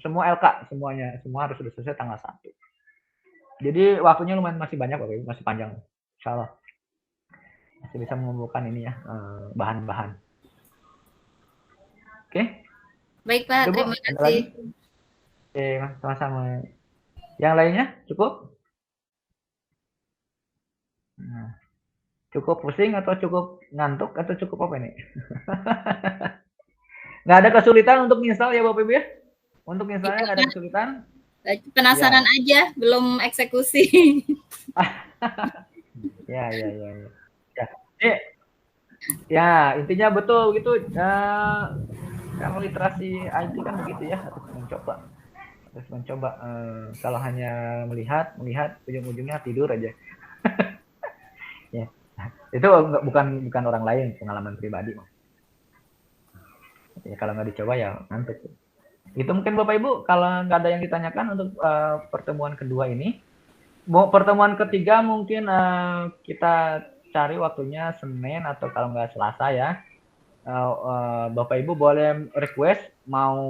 Semua LK semua harus sudah selesai tanggal 1. Jadi waktunya lumayan masih banyak Bapak Ibu, masih panjang. Insya Allah. Masih bisa mengumpulkan ini ya, bahan-bahan. Oke? Baik Pak, terima kasih. Oke, sama-sama. Yang lainnya cukup? Nah, cukup pusing atau cukup ngantuk atau cukup apa ini? Nggak ada kesulitan untuk install ya Bapak Ibu ya? Untuk installnya nggak ada kesulitan? Penasaran aja, belum eksekusi. Ya. Ya, intinya betul gitu. Kalau literasi IT kan begitu ya, harus mencoba. Kalau hanya melihat ujung-ujungnya tidur aja. Ya, itu bukan orang lain, pengalaman pribadi. Ya, kalau nggak dicoba ya ngantuk. Itu mungkin Bapak Ibu, kalau nggak ada yang ditanyakan untuk pertemuan kedua ini. Pertemuan ketiga mungkin kita cari waktunya Senin atau kalau nggak Selasa ya. Bapak Ibu boleh request mau,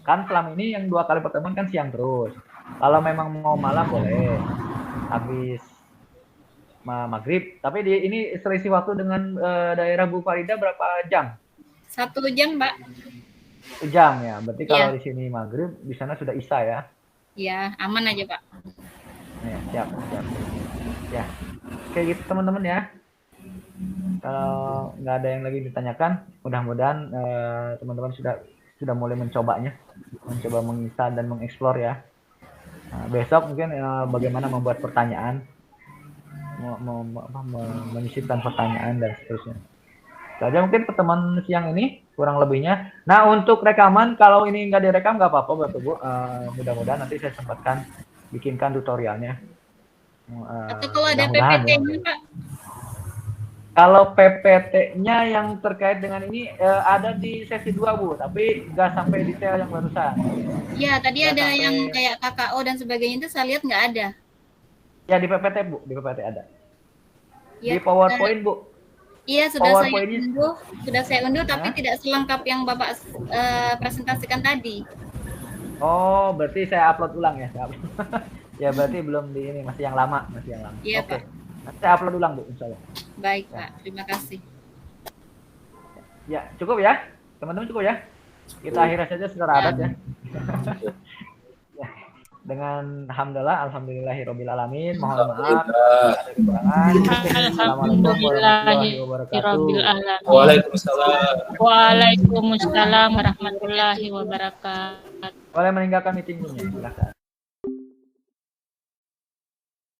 kan selama ini yang 2 kali pertemuan kan siang terus. Kalau memang mau malam boleh habis maghrib. Tapi ini selisih waktu dengan daerah Bu Farida berapa jam? 1 jam Pak. 1 jam ya. Berarti kalau di sini maghrib, di sana sudah isya ya? Iya, aman aja Pak. Ya, siap. Ya, kayak gitu teman-teman ya. Kalau nggak ada yang lagi ditanyakan, mudah-mudahan teman-teman sudah mulai mencoba menginstal dan mengeksplor ya. Besok mungkin bagaimana membuat pertanyaan, menyisipkan pertanyaan dan seterusnya. Saja mungkin pertemuan siang ini kurang lebihnya. Nah, untuk rekaman kalau ini nggak direkam nggak apa-apa Bapak Bu. Mudah-mudahan nanti saya sempatkan bikinkan tutorialnya. Atau kalau ada PPT-nya Pak? Kalau PPT-nya yang terkait dengan ini ada di sesi 2 Bu, tapi nggak sampai detail yang barusan. Iya, tadi ada yang kayak KKO dan sebagainya itu saya lihat nggak ada. Ya di PPT Bu, di PPT ada. Ya, di PowerPoint Bu. Iya, sudah saya unduh, tapi tidak selengkap yang Bapak presentasikan tadi. Oh, berarti saya upload ulang ya. Ya berarti belum di ini, masih yang lama, Iya, Oke. Pak. Nanti saya upload ulang, Bu, insya Allah. Baik, Ya. Pak. Terima kasih. Ya, cukup ya. Teman-teman cukup ya. Kita akhirnya saja secara adat ya. Ya. Dengan alhamdulillahirabbil alamin. Mohon maaf ada kekurangan. Assalamualaikum warahmatullahi wabarakatuh. Waalaikumsalam. Waalaikumsalam warahmatullahi wabarakatuh. Boleh meninggalkan meeting room-nya, silakan.